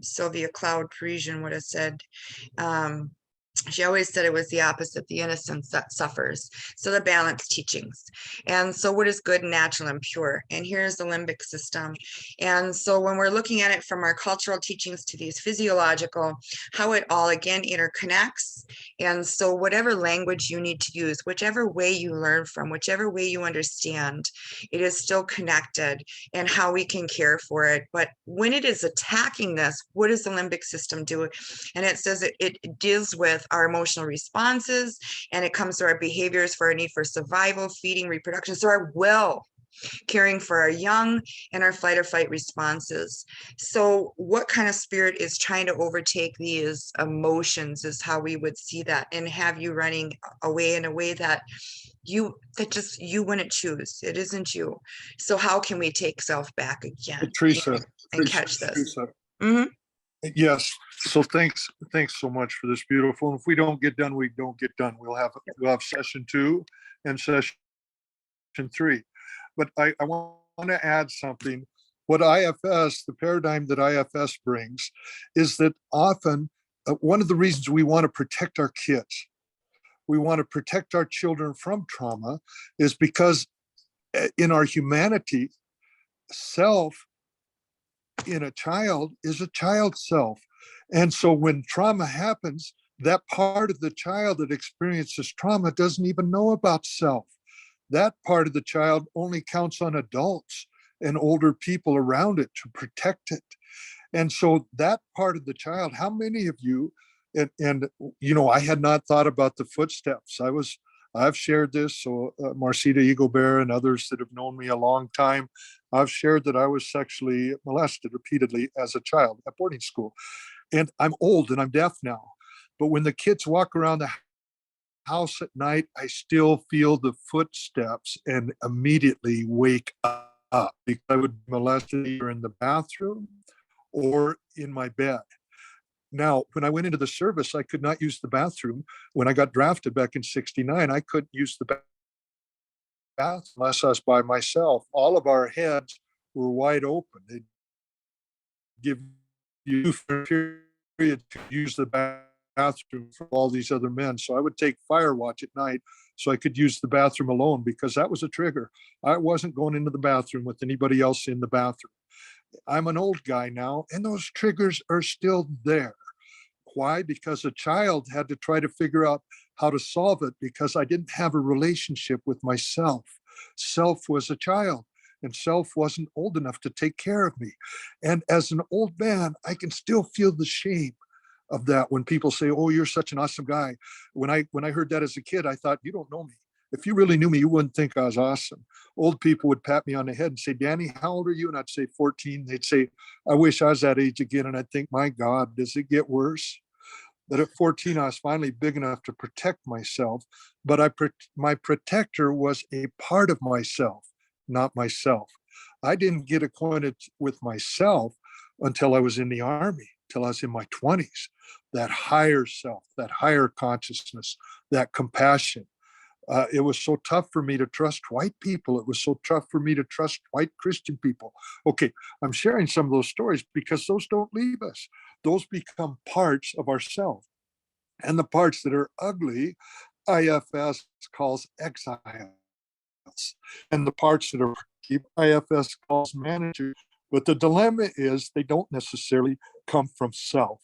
Speaker 1: Sylvia Cloud Parisian, would have said. She always said it was the opposite, the innocence that suffers. So the balance teachings. And so what is good, natural, and pure? And here's the limbic system. And so when we're looking at it from our cultural teachings to these physiological, how it all again interconnects. And so whatever language you need to use, whichever way you learn from, whichever way you understand, it is still connected, and how we can care for it. But when it is attacking this, what does the limbic system do? And it says it deals with our emotional responses, and it comes to our behaviors for our need for survival, feeding, reproduction. So our will, caring for our young, and our fight or flight responses. So what kind of spirit is trying to overtake these emotions is how we would see that, and have you running away in a way that you wouldn't choose. It isn't you. So how can we take self back again and catch this? Mm-hmm.
Speaker 2: Yes. So thanks so much for this beautiful. And if we don't get done, we don't get done. We'll have session 2 and session 3. But I want to add something. What IFS, the paradigm that IFS brings, is that often one of the reasons we want to protect our kids, we want to protect our children from trauma, is because in our humanity, self in a child is a child self. And so when trauma happens, that part of the child that experiences trauma doesn't even know about self. That part of the child only counts on adults and older people around it to protect it. And so that part of the child, how many of you And you know, I had not thought about the footsteps. I've shared this, so Marcita Eaglebear and others that have known me a long time, I've shared that I was sexually molested repeatedly as a child at boarding school. And I'm old and I'm deaf now. But when the kids walk around the house at night, I still feel the footsteps and immediately wake up, because I would be molested either in the bathroom or in my bed. Now, when I went into the service, I could not use the bathroom. When I got drafted back in '69, I couldn't use the bathroom unless I was by myself. All of our heads were wide open. They'd give you a period to use the bathroom for all these other men. So I would take fire watch at night so I could use the bathroom alone, because that was a trigger. I wasn't going into the bathroom with anybody else in the bathroom. I'm an old guy now, and those triggers are still there. Why? Because a child had to try to figure out how to solve it, because I didn't have a relationship with myself. Self was a child, and self wasn't old enough to take care of me. And as an old man, I can still feel the shame of that when people say, "Oh, you're such an awesome guy." When I heard that as a kid, I thought, "You don't know me. If you really knew me, you wouldn't think I was awesome." Old people would pat me on the head and say, "Danny, how old are you?" And I'd say 14. They'd say, "I wish I was that age again." And I'd think, my God, does it get worse? But at 14, I was finally big enough to protect myself. But my protector was a part of myself, not myself. I didn't get acquainted with myself until I was in the Army, till I was in my 20s. That higher self, that higher consciousness, that compassion. It was so tough for me to trust white people. It was so tough for me to trust white Christian people. Okay, I'm sharing some of those stories because those don't leave us. Those become parts of ourselves. And the parts that are ugly, IFS calls exiles. And the parts that are IFS calls managers. But the dilemma is they don't necessarily come from self.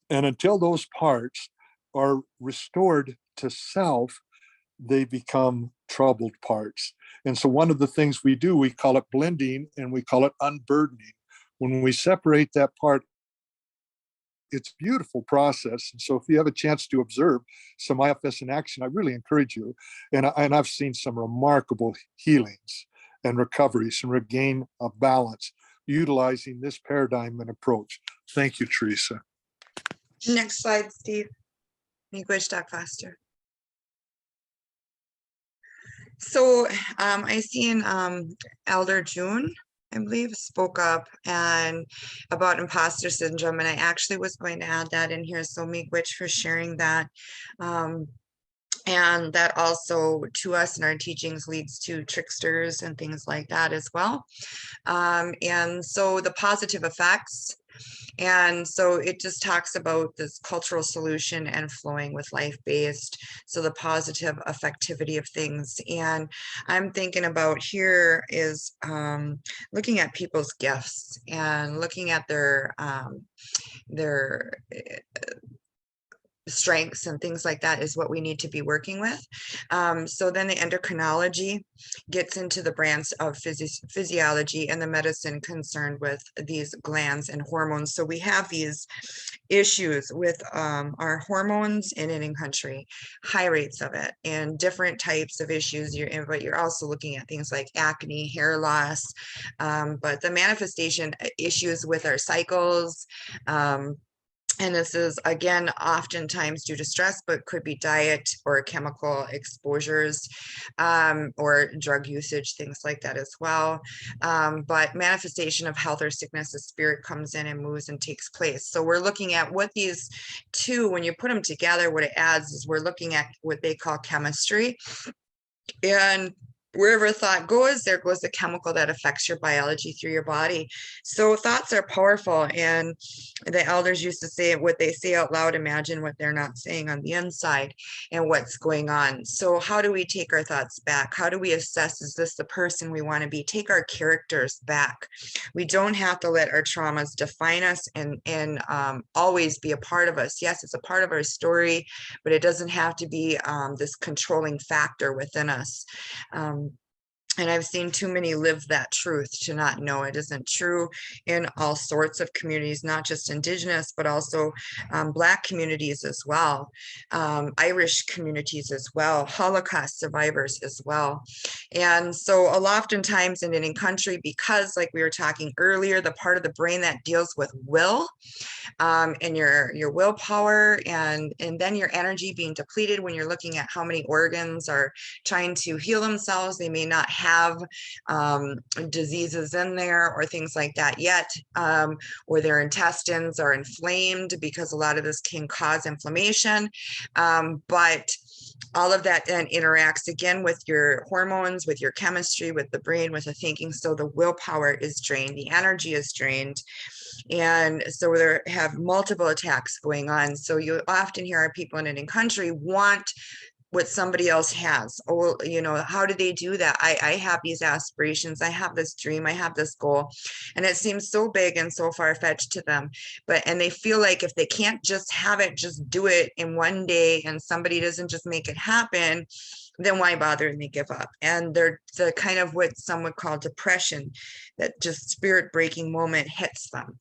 Speaker 2: And until those parts are restored to self, they become troubled parts. And so one of the things we do, we call it blending and we call it unburdening. When we separate that part, it's a beautiful process. And so if you have a chance to observe some IFS in action, I really encourage you. And I've seen some remarkable healings and recoveries and regain of balance utilizing this paradigm and approach. Thank you, Theresa.
Speaker 1: Next slide, Steve. You go talk faster. So I seen Elder June, I believe, spoke up and about imposter syndrome, and I actually was going to add that in here. So miigwech for sharing that. And that also to us in our teachings leads to tricksters and things like that as well. And so the positive effects. And so it just talks about this cultural solution and flowing with life-based. So the positive affectivity of things. And I'm thinking about here is looking at people's gifts and looking at their strengths and things like that is what we need to be working with. So then the endocrinology gets into the branch of physiology and the medicine concerned with these glands and hormones. So we have these issues with our hormones in Indian country, high rates of it, and different types of issues. But you're also looking at things like acne, hair loss, but the manifestation issues with our cycles. And this is, again, oftentimes due to stress, but could be diet or chemical exposures or drug usage, things like that as well. But manifestation of health or sickness, the spirit comes in and moves and takes place. So we're looking at what these two, when you put them together, what it adds is we're looking at what they call chemistry. And wherever thought goes, there goes the chemical that affects your biology through your body. So thoughts are powerful. And the elders used to say, what they say out loud, imagine what they're not saying on the inside and what's going on. So how do we take our thoughts back? How do we assess, is this the person we want to be? Take our characters back. We don't have to let our traumas define us and always be a part of us. Yes, it's a part of our story, but it doesn't have to be this controlling factor within us. And I've seen too many live that truth to not know it isn't true in all sorts of communities, not just Indigenous, but also Black communities as well, Irish communities as well, Holocaust survivors as well. And so oftentimes in Indian country, because like we were talking earlier, the part of the brain that deals with will, and your willpower and then your energy being depleted when you're looking at how many organs are trying to heal themselves. They may not have diseases in there or things like that yet, or their intestines are inflamed, because a lot of this can cause inflammation. But all of that then interacts again with your hormones, with your chemistry, with the brain, with the thinking. So the willpower is drained, the energy is drained. And so there have multiple attacks going on. So you often hear our people in Indian country want what somebody else has. Oh, you know, how do they do that? I have these aspirations, I have this dream, I have this goal, and it seems so big and so far-fetched to them. And they feel like if they can't just have it, just do it in one day, and somebody doesn't just make it happen, then why bother, and they give up. And they're the kind of what some would call depression, that just spirit breaking moment hits them.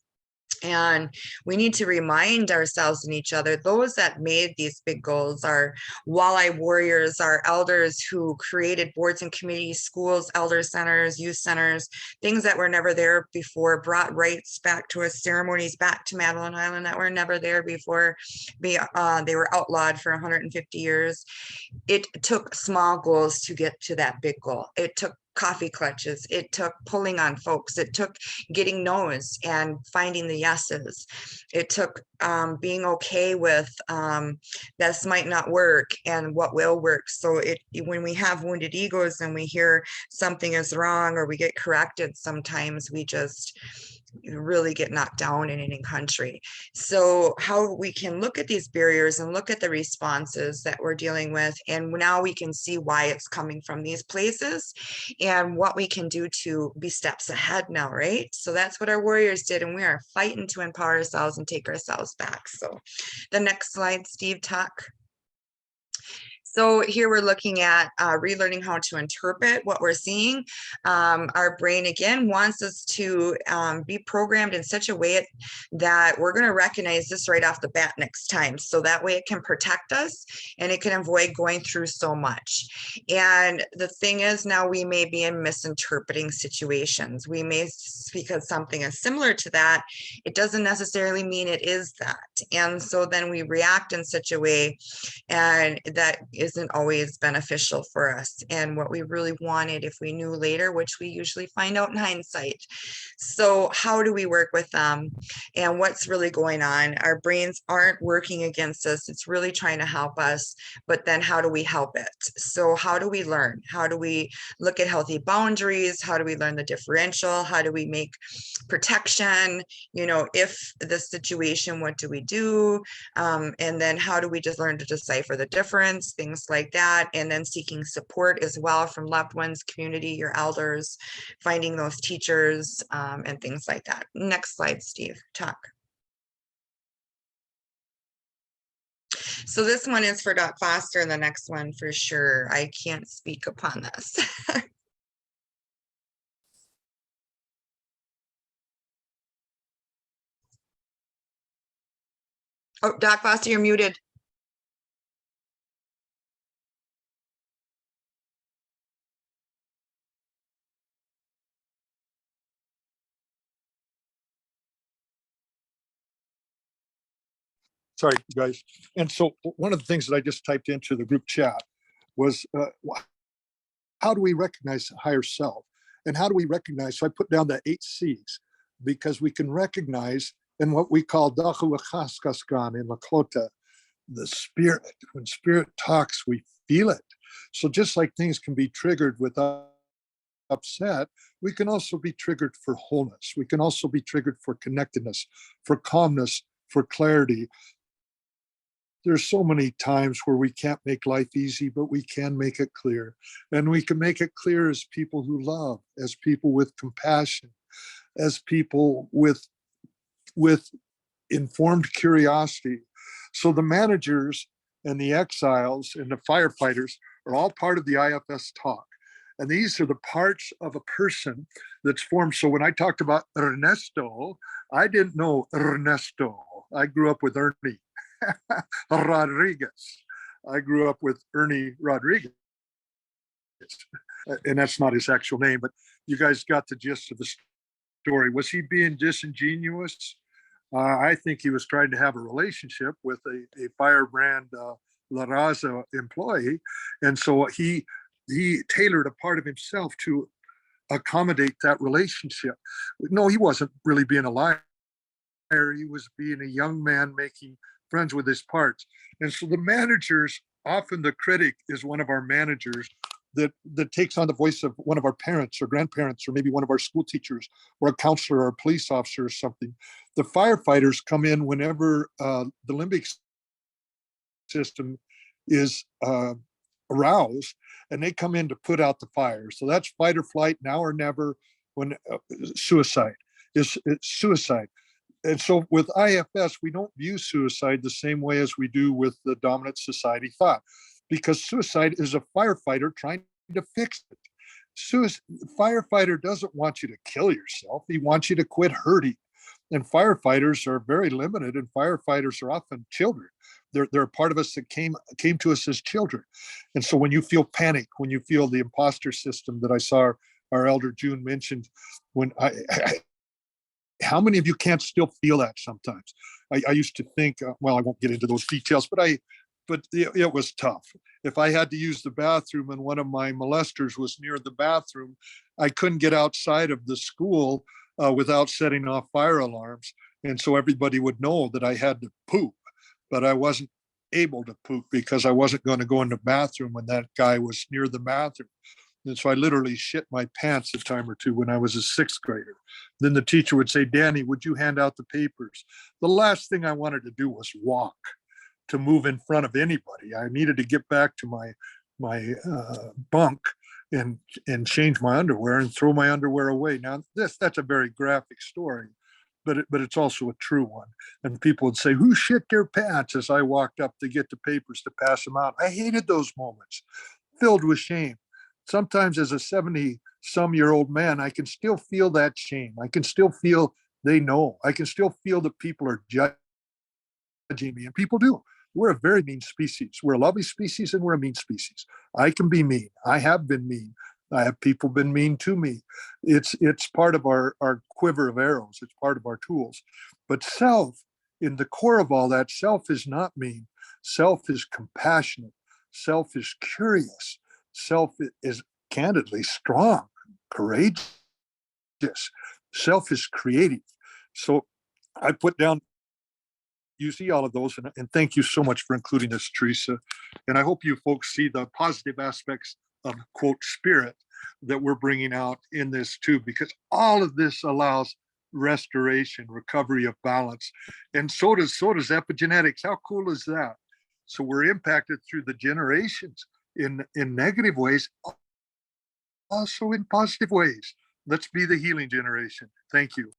Speaker 1: And we need to remind ourselves and each other, those that made these big goals are walleye warriors, our elders who created boards and committees, schools, elder centers, youth centers, things that were never there before, brought rights back to us, ceremonies back to Madeline Island that were never there before. They were outlawed for 150 years. It took small goals to get to that big goal. It took coffee clutches. It took pulling on folks. It took getting no's and finding the yeses. It took being okay with this might not work and what will work. So when we have wounded egos and we hear something is wrong or we get corrected, sometimes we just really get knocked down in any country. So how we can look at these barriers and look at the responses that we're dealing with, and now we can see why it's coming from these places and what we can do to be steps ahead now, right? So that's what our warriors did, and we are fighting to empower ourselves and take ourselves back. So the next slide, Steve, talk. So here we're looking at relearning how to interpret what we're seeing. Our brain, again, wants us to be programmed in such a way that we're going to recognize this right off the bat next time. So that way it can protect us and it can avoid going through so much. And the thing is, now we may be in misinterpreting situations. We may, because something is similar to that, it doesn't necessarily mean it is that. And so then we react in such a way, and that isn't always beneficial for us and what we really wanted if we knew later, which we usually find out in hindsight. So how do we work with them and what's really going on? Our brains aren't working against us. It's really trying to help us, but then how do we help it? So how do we learn? How do we look at healthy boundaries? How do we learn the differential? How do we make protection? You know, if the situation, what do we do? And then how do we just learn to decipher the difference, things like that, and then seeking support as well from loved ones, community, your elders, finding those teachers, and things like that. Next slide, Steve, talk. So this one is for Doc Foster, and the next one for sure. I can't speak upon this. Oh, Doc Foster, you're muted.
Speaker 2: Sorry, guys. And so one of the things that I just typed into the group chat was how do we recognize higher self? And how do we recognize? So I put down the 8 C's, because we can recognize in what we call Dahu Achaskaskan in Lakota, the spirit. When spirit talks, we feel it. So just like things can be triggered with upset, we can also be triggered for wholeness. We can also be triggered for connectedness, for calmness, for clarity. There's so many times where we can't make life easy, but we can make it clear. And we can make it clear as people who love, as people with compassion, as people with informed curiosity. So the managers and the exiles and the firefighters are all part of the IFS talk. And these are the parts of a person that's formed. So when I talked about Ernesto, I didn't know Ernesto. I grew up with Ernie Rodriguez. I grew up with Ernie Rodriguez. And that's not his actual name, but you guys got the gist of the story. Was he being disingenuous? I think he was trying to have a relationship with a firebrand La Raza employee. And so he tailored a part of himself to accommodate that relationship. No, he wasn't really being a liar. He was being a young man making friends with his parts. And so the managers, often the critic is one of our managers that takes on the voice of one of our parents or grandparents, or maybe one of our school teachers or a counselor or a police officer or something. The firefighters come in whenever the limbic system is aroused, and they come in to put out the fire. So that's fight or flight, now or never. When suicide is suicide. And so with IFS, we don't view suicide the same way as we do with the dominant society thought, because suicide is a firefighter trying to fix it. Firefighter doesn't want you to kill yourself. He wants you to quit hurting. And firefighters are very limited, and firefighters are often children. They're a part of us that came to us as children. And so when you feel panic, when you feel the imposter system that I saw our elder June mentioned, when how many of you can't still feel that sometimes? I used to think, well, I won't get into those details, but it was tough. If I had to use the bathroom and one of my molesters was near the bathroom, I couldn't get outside of the school without setting off fire alarms. And so everybody would know that I had to poop, but I wasn't able to poop because I wasn't going to go in the bathroom when that guy was near the bathroom. And so I literally shit my pants a time or two when I was a sixth grader. Then the teacher would say, Danny, would you hand out the papers? The last thing I wanted to do was walk, to move in front of anybody. I needed to get back to my bunk and change my underwear and throw my underwear away. Now that's a very graphic story, but it's also a true one. And people would say, who shit their pants, as I walked up to get the papers to pass them out. I hated those moments, filled with shame. Sometimes as a 70-some-year-old man, I can still feel that shame. I can still feel they know. I can still feel that people are judging me, and people do. We're a very mean species. We're a lovely species and we're a mean species. I can be mean. I have been mean. I have people been mean to me. It's part of our quiver of arrows. It's part of our tools. But self, in the core of all that, self is not mean. Self is compassionate. Self is curious. Self is candidly strong, courageous. Self is creative. So I put down, you see all of those, and thank you so much for including this, Theresa. And I hope you folks see the positive aspects of, quote, spirit that we're bringing out in this too, because all of this allows restoration, recovery of balance. And so does epigenetics. How cool is that? So we're impacted through the generations in negative ways, also in positive ways. Let's be the healing generation. Thank you.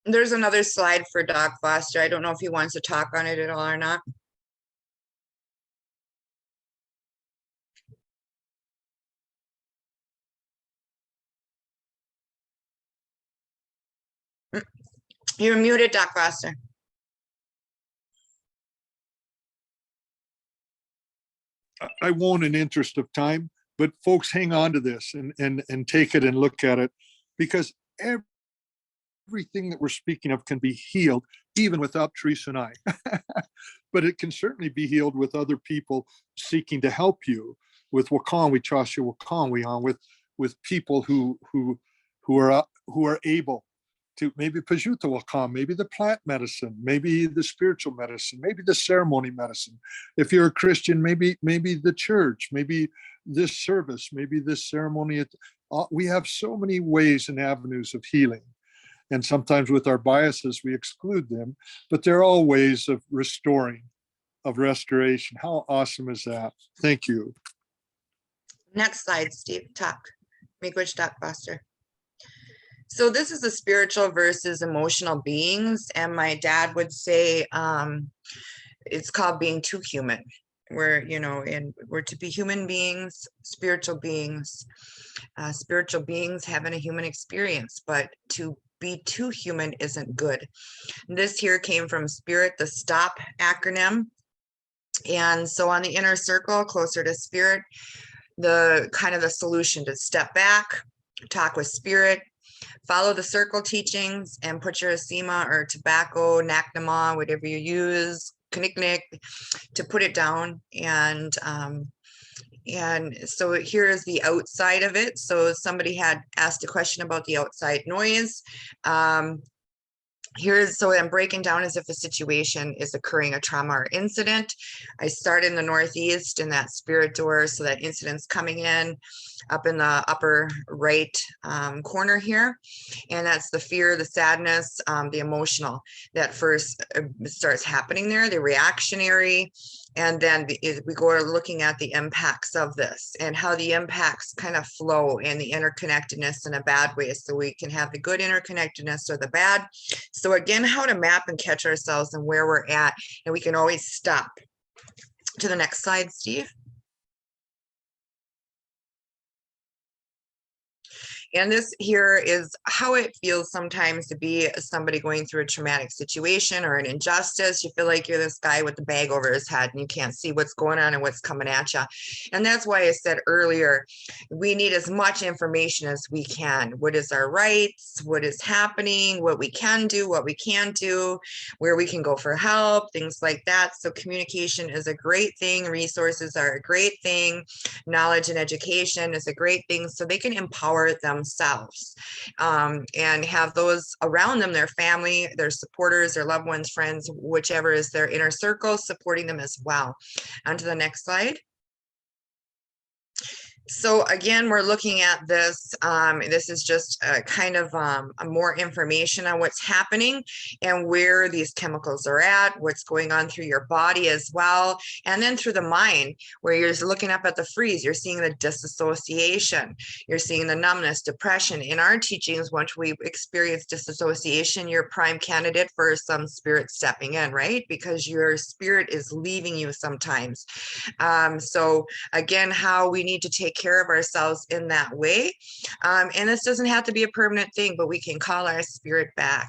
Speaker 1: There's another slide for Doc Foster. I don't know if he wants to talk on it at all or not. You're muted, Doc Foster.
Speaker 2: I won't in interest of time, but folks, hang on to this and take it and look at it, because everything that we're speaking of can be healed even without Theresa and I. But it can certainly be healed with other people seeking to help you, with Wakanwi Chasha Wakanwi on, with people who are able to, maybe Pajuta Wakam, maybe the plant medicine, maybe the spiritual medicine, maybe the ceremony medicine. If you're a Christian, maybe the church, maybe this service, maybe this ceremony. We have so many ways and avenues of healing. And sometimes with our biases, we exclude them, but they're all ways of restoring, of restoration. How awesome is that? Thank you.
Speaker 1: Next slide, Steve. Talk. Miigwech Doc Foster. So this is the spiritual versus emotional beings. And my dad would say it's called being too human. We're, you know, and we're to be human beings, spiritual beings. Spiritual beings having a human experience, but to be too human isn't good. This here came from Spirit, the STOP acronym. And so on the inner circle, closer to Spirit, the kind of the solution to step back, talk with Spirit, follow the circle teachings, and put your asema or tobacco, naknama, whatever you use, knick, to put it down. And so here is the outside of it. So somebody had asked a question about the outside noise. So I'm breaking down as if a situation is occurring, a trauma or incident. I start in the Northeast in that spirit door. So that incident's coming in up in the upper right corner here. And that's the fear, the sadness, the emotional that first starts happening there, the reactionary. And then we go looking at the impacts of this and how the impacts kind of flow and the interconnectedness in a bad way. So we can have the good interconnectedness or the bad. So again, how to map and catch ourselves and where we're at. And we can always stop. To the next slide, Steve. And this here is how it feels sometimes to be somebody going through a traumatic situation or an injustice. You feel like you're this guy with the bag over his head and you can't see what's going on and what's coming at you. And that's why I said earlier, we need as much information as we can. What is our rights? What is happening? What we can do, what we can't do, where we can go for help, things like that. So communication is a great thing. Resources are a great thing. Knowledge and education is a great thing. So they can empower themselves and have those around them, their family, their supporters, their loved ones, friends, whichever is their inner circle, supporting them as well. On to the next slide. So again, we're looking at this. This is just kind of more information on what's happening and where these chemicals are at, what's going on through your body as well. And then through the mind, where you're looking up at the freeze, you're seeing the disassociation, you're seeing the numbness, depression. In our teachings, once we experience disassociation, you're a prime candidate for some spirit stepping in, right? Because your spirit is leaving you sometimes. So again, how we need to take care of ourselves in that way. And this doesn't have to be a permanent thing, but we can call our spirit back.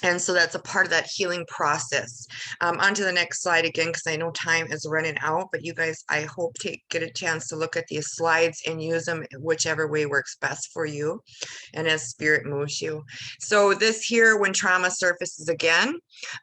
Speaker 1: And so that's a part of that healing process. On to the next slide again, because I know time is running out, but you guys, I hope get a chance to look at these slides and use them whichever way works best for you and as spirit moves you. So this here, when trauma surfaces again,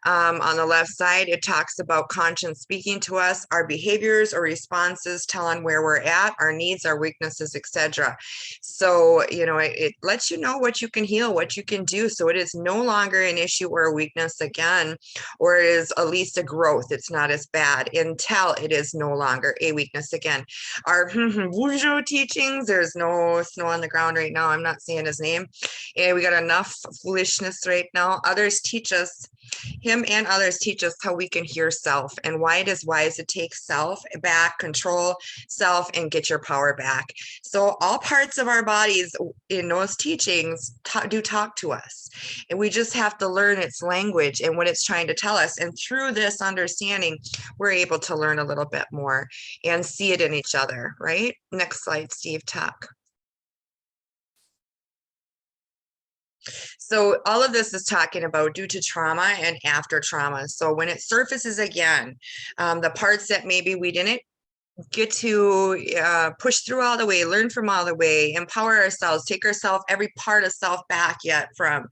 Speaker 1: on the left side, it talks about conscience speaking to us, our behaviors or responses tell on where we're at, our needs, our weaknesses, etc. So, you know, it lets you know what you can heal, what you can do. So it is no longer an issue or a weakness again, or it is at least a growth. It's not as bad until it is no longer a weakness again. Our Wuzhou teachings, there's no snow on the ground right now. I'm not saying his name. And we got enough foolishness right now. Others teach us, him and others teach us how we can hear self and why it is wise to take self back, control self, and get your power back. So all parts of our bodies in those teachings do talk to us. And we just have to learn its language and what it's trying to tell us. And through this understanding, we're able to learn a little bit more and see it in each other, right? Next slide, Steve, talk. So all of this is talking about due to trauma and after trauma. So when it surfaces again, the parts that maybe we didn't get to push through all the way, learn from all the way, empower ourselves, take ourselves, every part of self back yet from.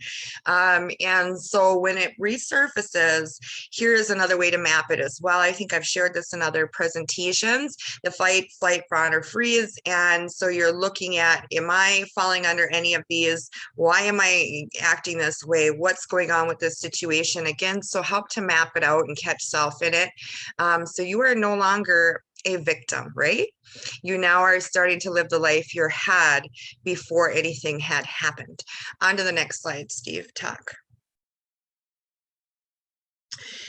Speaker 1: And so when it resurfaces, here's another way to map it as well. I think I've shared this in other presentations, the fight, flight, fawn, or freeze. And so you're looking at, am I falling under any of these? Why am I acting this way? What's going on with this situation? Again, so help to map it out and catch self in it. So you are no longer a victim, right? You now are starting to live the life you had before anything had happened. On to the next slide, Steve, talk.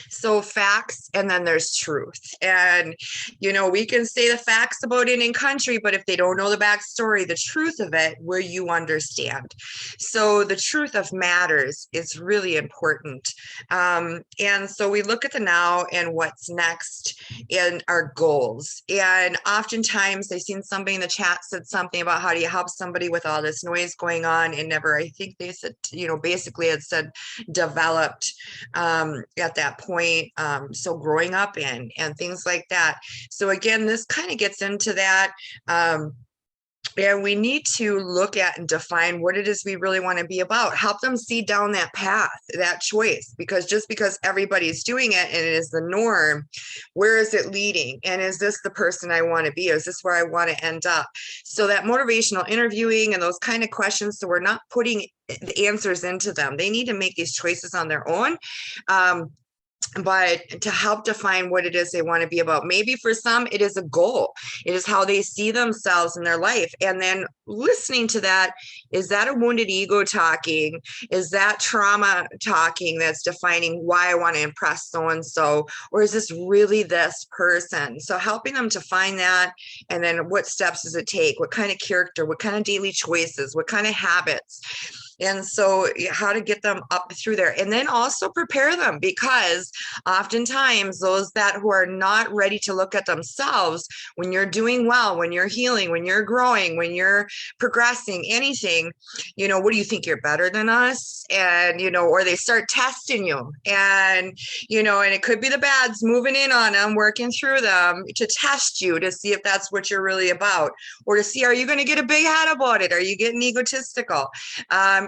Speaker 1: So facts, and then there's truth. And, we can say the facts about Indian country, but if they don't know the backstory, the truth of it, will you understand? So the truth of matters is really important. And so we look at the now and what's next and our goals. And oftentimes I've seen somebody in the chat said something about how do you help somebody with all this noise going on, and never, I think they said, basically it said developed at that point. So growing up and things like that. So again, this kind of gets into that. And we need to look at and define what it is we really want to be about. Help them see down that path, that choice, because just because everybody's doing it and it is the norm, where is it leading? And is this the person I want to be? Is this where I want to end up? So that motivational interviewing and those kind of questions, so we're not putting the answers into them. They need to make these choices on their own. But to help define what it is they want to be about. Maybe for some, it is a goal. It is how they see themselves in their life. And then listening to that, is that a wounded ego talking? Is that trauma talking that's defining why I want to impress so-and-so? Or is this really this person? So helping them to find that, and then what steps does it take? What kind of character? What kind of daily choices? What kind of habits? And so how to get them up through there, and then also prepare them, because oftentimes those that who are not ready to look at themselves, when you're doing well, when you're healing, when you're growing, when you're progressing, anything, what do you think, you're better than us? And, or they start testing you, and, and it could be the bads moving in on them, working through them to test you, to see if that's what you're really about, or to see, are you going to get a big head about it? Are you getting egotistical?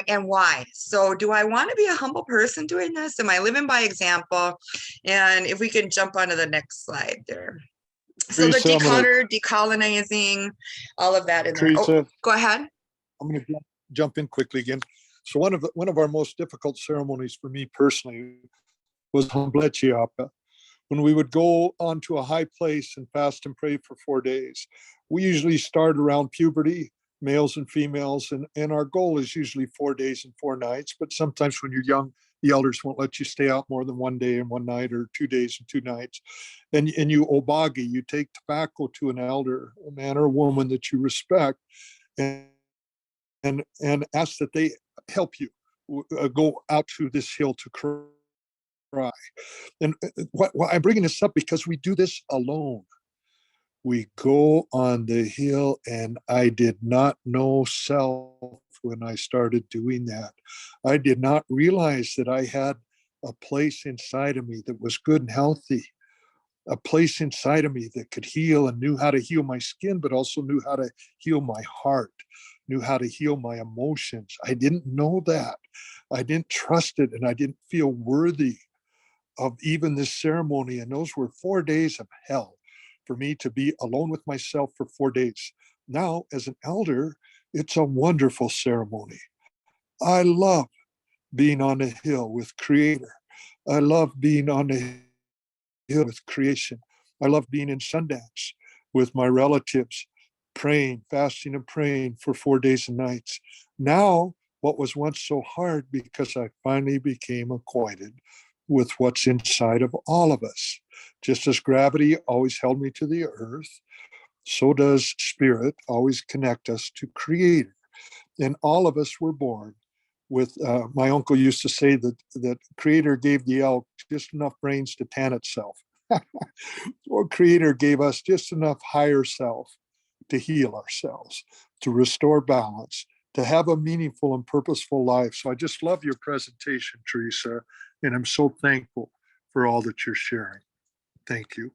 Speaker 1: And why? So do I want to be a humble person doing this? Am I living by example? And if we can jump onto the next slide there. So the
Speaker 2: Teresa,
Speaker 1: decolonizing, all of that in there.
Speaker 2: Teresa,
Speaker 1: Go ahead.
Speaker 2: I'm going to jump in quickly again. So one of our most difficult ceremonies for me personally was Hamblechiapa. When we would go onto a high place and fast and pray for 4 days, we usually start around puberty, males and females, and our goal is usually 4 days and 4 nights. But sometimes when you're young, the elders won't let you stay out more than 1 day and 1 night, or 2 days and 2 nights. And you obagi, you take tobacco to an elder, a man or a woman that you respect, and ask that they help you go out to this hill to cry. And what I'm bringing this up because we do this alone. We go on the hill, and I did not know self when I started doing that. I did not realize that I had a place inside of me that was good and healthy, a place inside of me that could heal and knew how to heal my skin, but also knew how to heal my heart, knew how to heal my emotions. I didn't know that. I didn't trust it, and I didn't feel worthy of even this ceremony. And those were 4 days of hell for me, to be alone with myself for 4 days. Now, as an elder, it's a wonderful ceremony. I love being on the hill with Creator. I love being on the hill with creation. I love being in Sundance with my relatives, praying, fasting and praying for 4 days and nights. Now, what was once so hard, because I finally became acquainted with what's inside of all of us. Just as gravity always held me to the earth, so does spirit always connect us to Creator. And all of us were born with, my uncle used to say that Creator gave the elk just enough brains to tan itself. Or Creator gave us just enough higher self to heal ourselves, to restore balance, to have a meaningful and purposeful life. So I just love your presentation, Theresa, and I'm so thankful for all that you're sharing. Thank you.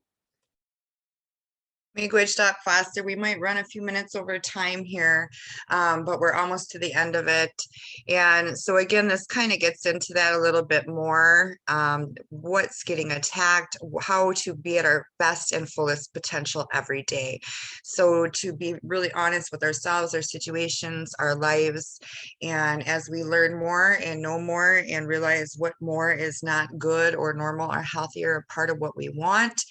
Speaker 1: Miigwech Doc Foster, we might run a few minutes over time here, but we're almost to the end of it. And so again, this kind of gets into that a little bit more. What's getting attacked, how to be at our best and fullest potential every day. So to be really honest with ourselves, our situations, our lives. And as we learn more and know more and realize what more is not good or normal or healthy or part of what we want,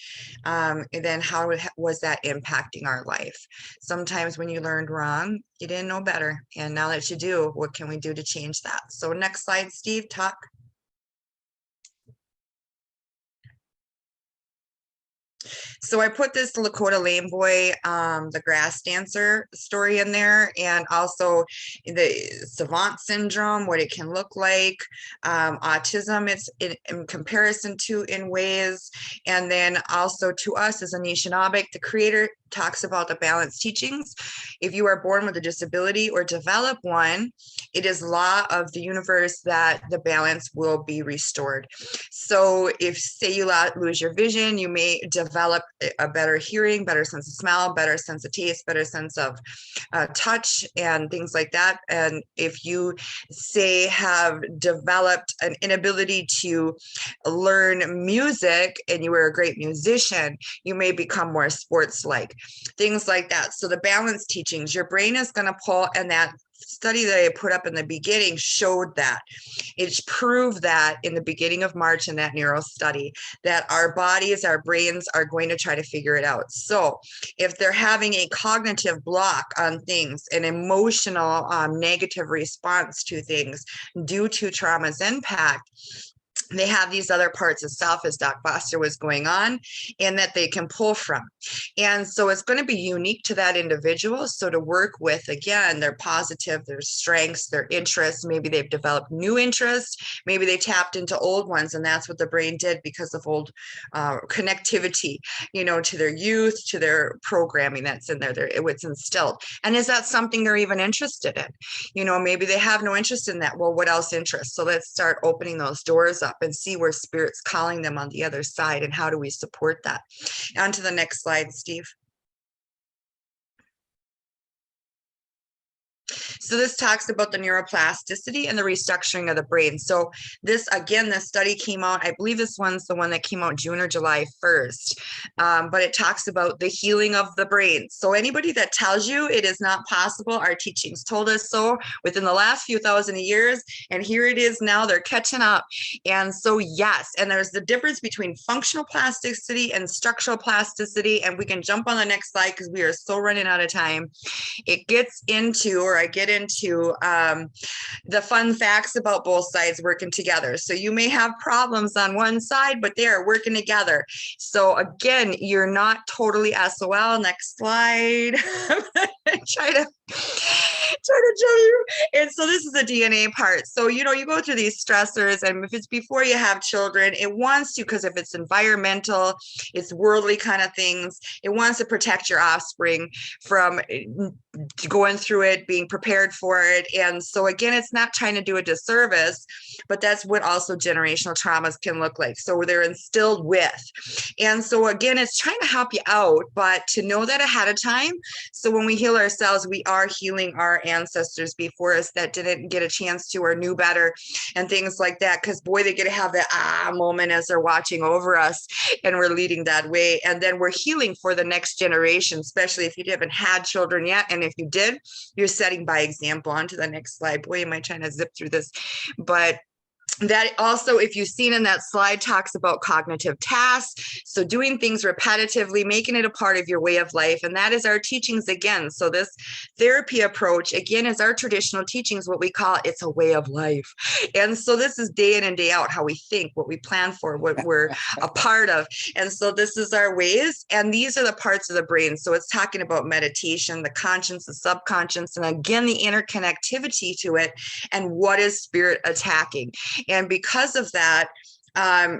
Speaker 1: and then how was that impacting our life? Sometimes when you learned wrong, you didn't know better. And now that you do, what can we do to change that? So next slide, Steve, talk. So I put this Lakota Lame Boy, the grass dancer story in there, and also the savant syndrome, what it can look like, autism, it's in comparison to in ways, and then also to us as Anishinaabe, the creator talks about the balanced teachings. If you are born with a disability or develop one, it is law of the universe that the balance will be restored. So if say you lose your vision, you may develop a better hearing, better sense of smell, better sense of taste, better sense of touch and things like that. And if you say have developed an inability to learn music and you were a great musician, you may become more sports-like, things like that. So the balance teachings, your brain is going to pull, and that study that I put up in the beginning showed that. It's proved that in the beginning of March in that neuro study, that our bodies, our brains are going to try to figure it out. So if they're having a cognitive block on things, an emotional negative response to things due to trauma's impact, they have these other parts of self, as Doc Foster was going on, and that they can pull from. And so it's going to be unique to that individual. So to work with, again, their positive, their strengths, their interests, maybe they've developed new interests, maybe they tapped into old ones, and that's what the brain did because of old connectivity, you know, to their youth, to their programming that's in there, it's instilled. And is that something they're even interested in? You know, maybe they have no interest in that. Well, what else interests? So let's start opening those doors up and see where spirit's calling them on the other side, and how do we support that. On to the next slide, Steve. So this talks about the neuroplasticity and the restructuring of the brain. So this, again, this study came out, I believe this one's the one that came out June or July 1st, but it talks about the healing of the brain. So anybody that tells you it is not possible, our teachings told us so within the last few thousand years, and here it is now, they're catching up. And so yes, and there's the difference between functional plasticity and structural plasticity, and we can jump on the next slide because we are so running out of time. It gets into, or I get into the fun facts about both sides working together. So you may have problems on one side, but they are working together. So again, you're not totally SOL. Next slide. Try to tell you. And so this is the DNA part. So, you know, you go through these stressors, and if it's before you have children, it wants to, because if it's environmental, it's worldly kind of things, it wants to protect your offspring from going through it, being prepared for it. And so again, it's not trying to do a disservice, but that's what also generational traumas can look like. So they're instilled with. And so again, it's trying to help you out, but to know that ahead of time. So when we heal ourselves, we are healing our ancestors before us that didn't get a chance to or knew better and things like that. Because boy, they get to have that moment as they're watching over us and we're leading that way. And then we're healing for the next generation, especially if you haven't had children yet. And if you did, you're setting by example. On to the next slide. Boy, am I trying to zip through this, but that also, if you've seen in that slide, talks about cognitive tasks. So doing things repetitively, making it a part of your way of life. And that is our teachings again. So this therapy approach, again, is our traditional teachings, what we call it's a way of life. And so this is day in and day out, how we think, what we plan for, what we're a part of. And so this is our ways. And these are the parts of the brain. So it's talking about meditation, the conscious, the subconscious, and again, the interconnectivity to it. And what is spirit attacking? And because of that,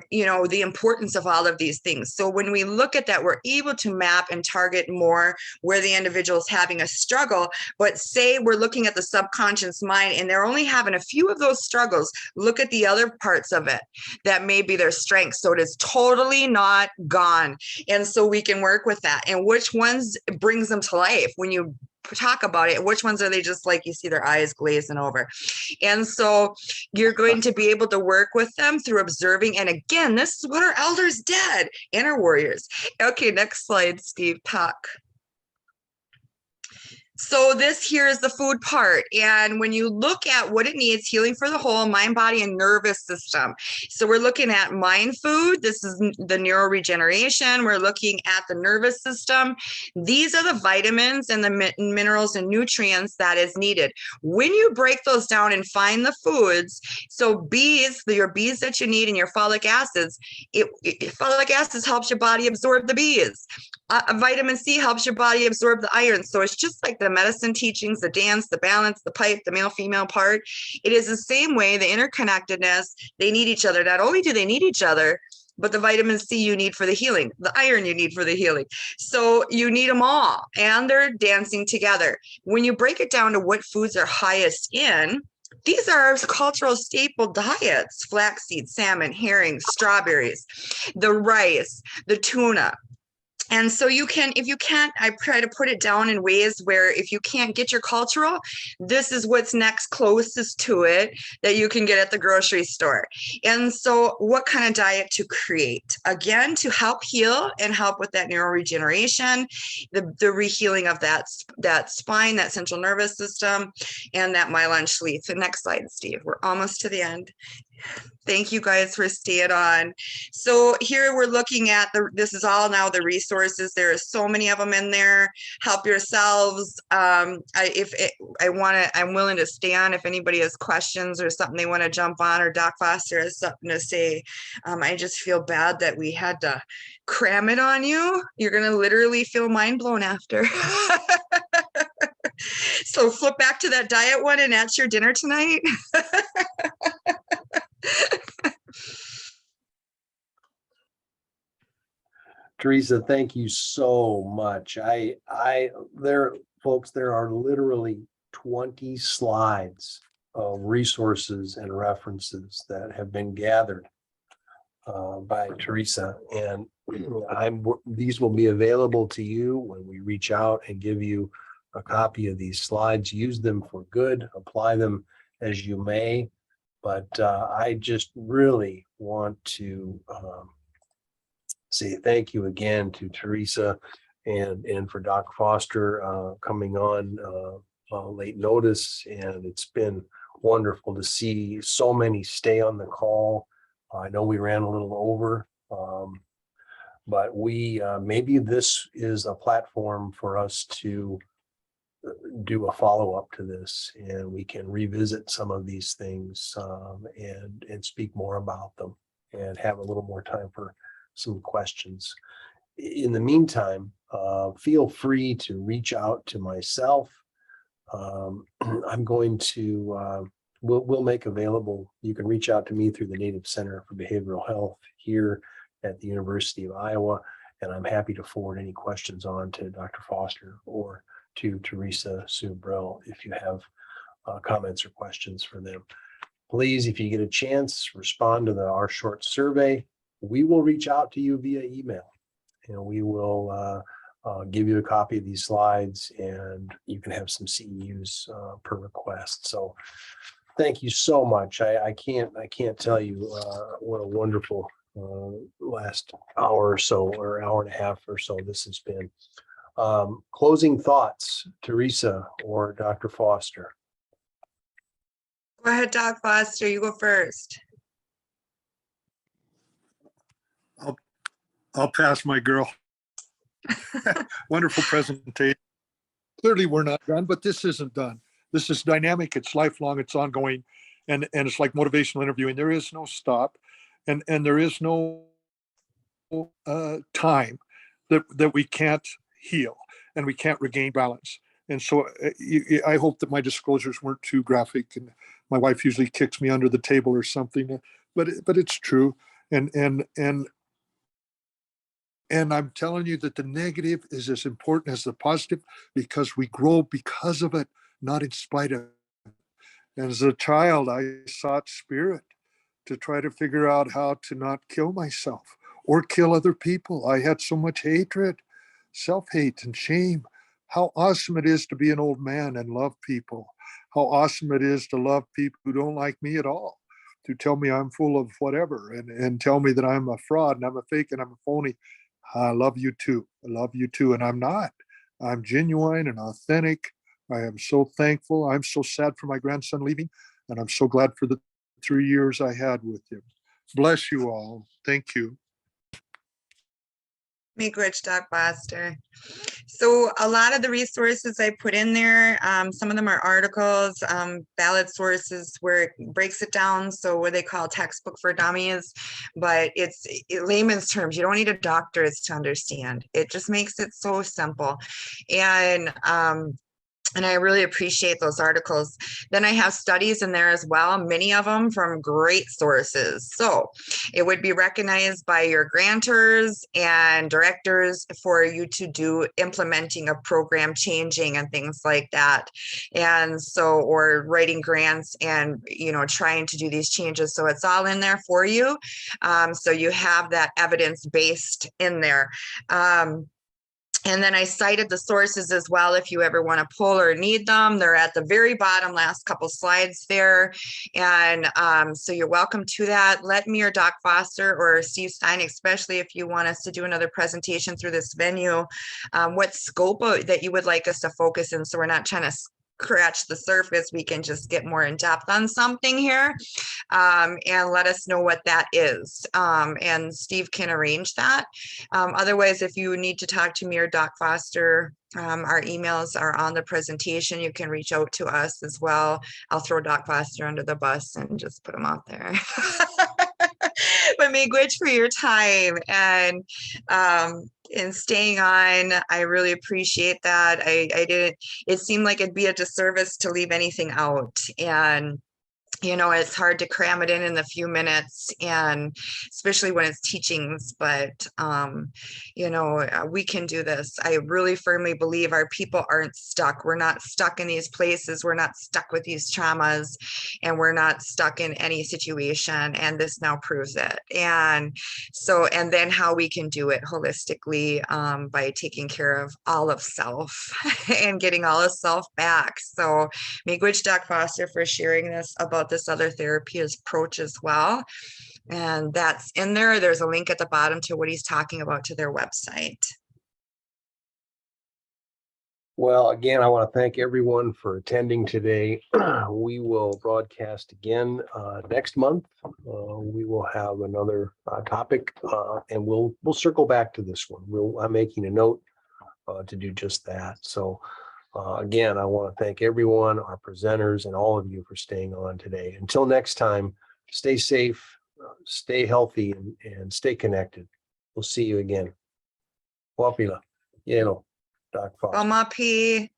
Speaker 1: you know, the importance of all of these things. So when we look at that, we're able to map and target more where the individual is having a struggle. But say we're looking at the subconscious mind and they're only having a few of those struggles, look at the other parts of it that may be their strengths. So it is totally not gone. And so we can work with that. And which ones brings them to life when you talk about it, which ones are they just like you see their eyes glazing over. And so you're going to be able to work with them through observing. And again, this is what our elders did, inner warriors. Okay, next slide, Steve, talk. So this here is the food part. And when you look at what it needs, healing for the whole mind, body, and nervous system. So we're looking at mind food. This is the neuroregeneration. We're looking at the nervous system. These are the vitamins and the minerals and nutrients that is needed. When you break those down and find the foods, so bees, your bees that you need and your folic acids, folic acids helps your body absorb the bees. Vitamin C helps your body absorb the iron. So it's just like the medicine teachings, the dance, the balance, the pipe, the male female part. It is the same way, the interconnectedness, they need each other. Not only do they need each other, but the vitamin C you need for the healing, the iron you need for the healing. So you need them all, and they're dancing together. When you break it down to what foods are highest in, these are cultural staple diets: flaxseed, salmon, herring, strawberries, the rice, the tuna. And so you can, if you can't, I try to put it down in ways where if you can't get your cultural, this is what's next closest to it that you can get at the grocery store. And so what kind of diet to create? Again, to help heal and help with that neuroregeneration, the rehealing of that spine, that central nervous system, and that myelin sheath. The next slide, Steve. We're almost to the end. Thank you guys for staying on. So here we're looking at this is all now the resources. There are so many of them in there. Help yourselves. I'm willing to stay on if anybody has questions or something they want to jump on, or Doc Foster has something to say. I just feel bad that we had to cram it on you. You're going to literally feel mind blown after. So flip back to that diet one, and that's your dinner tonight.
Speaker 3: Theresa, thank you so much. Folks, there are literally 20 slides of resources and references that have been gathered by Theresa, and these will be available to you when we reach out and give you a copy of these slides. Use them for good, apply them as you may, but I just really want to say thank you again to Theresa and for Doc Foster coming on late notice. And it's been wonderful to see so many stay on the call. I know we ran a little over, but maybe this is a platform for us to do a follow-up to this, and we can revisit some of these things and speak more about them and have a little more time for some questions. In the meantime, feel free to reach out to myself. I'm going to, we'll make available, you can reach out to me through the Native Center for Behavioral Health here at the University of Iowa, and I'm happy to forward any questions on to Dr. Foster or to Theresa Sault-Brill if you have comments or questions for them. Please, if you get a chance, respond to our short survey. We will reach out to you via email, and we will give you a copy of these slides, and you can have some CEUs per request. So thank you so much. I can't tell you what a wonderful last hour or so, or hour and a half or so this has been. Closing thoughts, Theresa or Dr. Foster?
Speaker 1: Go ahead, Doc Foster, you go first.
Speaker 2: I'll pass, my girl. Wonderful presentation. Clearly we're not done, but this isn't done. This is dynamic, it's lifelong, it's ongoing, and it's like motivational interviewing. There is no stop, and there is no time that we can't heal and we can't regain balance. And so I hope that my disclosures weren't too graphic, and my wife usually kicks me under the table or something, but it's true. And I'm telling you that the negative is as important as the positive, because we grow because of it, not in spite of it. And as a child, I sought spirit to try to figure out how to not kill myself or kill other people. I had so much hatred, self-hate, and shame. How awesome it is to be an old man and love people. How awesome it is to love people who don't like me at all, to tell me I'm full of whatever, and tell me that I'm a fraud and I'm a fake and I'm a phony. I love you too. I love you too. And I'm not. I'm genuine and authentic. I am so thankful. I'm so sad for my grandson leaving, and I'm so glad for the 3 years I had with him. Bless you all. Thank you.
Speaker 1: Make rich, Doc Foster. So a lot of the resources I put in there, some of them are articles, valid sources where it breaks it down. So what they call textbook for dummies, but it's in layman's terms. You don't need a doctorate to understand. It just makes it so simple. And I really appreciate those articles. Then I have studies in there as well, many of them from great sources. So it would be recognized by your grantors and directors for you to do implementing a program changing and things like that. And so, or writing grants and, trying to do these changes. So it's all in there for you. So you have that evidence based in there. And then I cited the sources as well, if you ever want to pull or need them. They're at the very bottom, last couple slides there. And so you're welcome to that. Let me or Doc Foster or Steve Stein, especially if you want us to do another presentation through this venue, what scope that you would like us to focus in. So we're not trying to scratch the surface. We can just get more in depth on something here, and let us know what that is. And Steve can arrange that. Otherwise, if you need to talk to me or Doc Foster, our emails are on the presentation. You can reach out to us as well. I'll throw Doc Foster under the bus and just put him out there. But make which for your time and staying on. I really appreciate that. I didn't, it seemed like it'd be a disservice to leave anything out. And it's hard to cram it in the few minutes, and especially when it's teachings, but we can do this. I really firmly believe our people aren't stuck. We're not stuck in these places. We're not stuck with these traumas, and we're not stuck in any situation. And this now proves it. And so, and then how we can do it holistically, by taking care of all of self and getting all of self back. So Miigwech Doc Foster for sharing this about this other therapy approach as well. And that's in there. There's a link at the bottom to what he's talking about to their website.
Speaker 3: Well, again, I want to thank everyone for attending today. We will broadcast again next month. We will have another topic, and we'll circle back to this one. I'm making a note to do just that. So again, I want to thank everyone, our presenters, and all of you for staying on today. Until next time, stay safe, stay healthy, and stay connected. We'll see you again. Wapila, Doc Foster.
Speaker 1: Omapi.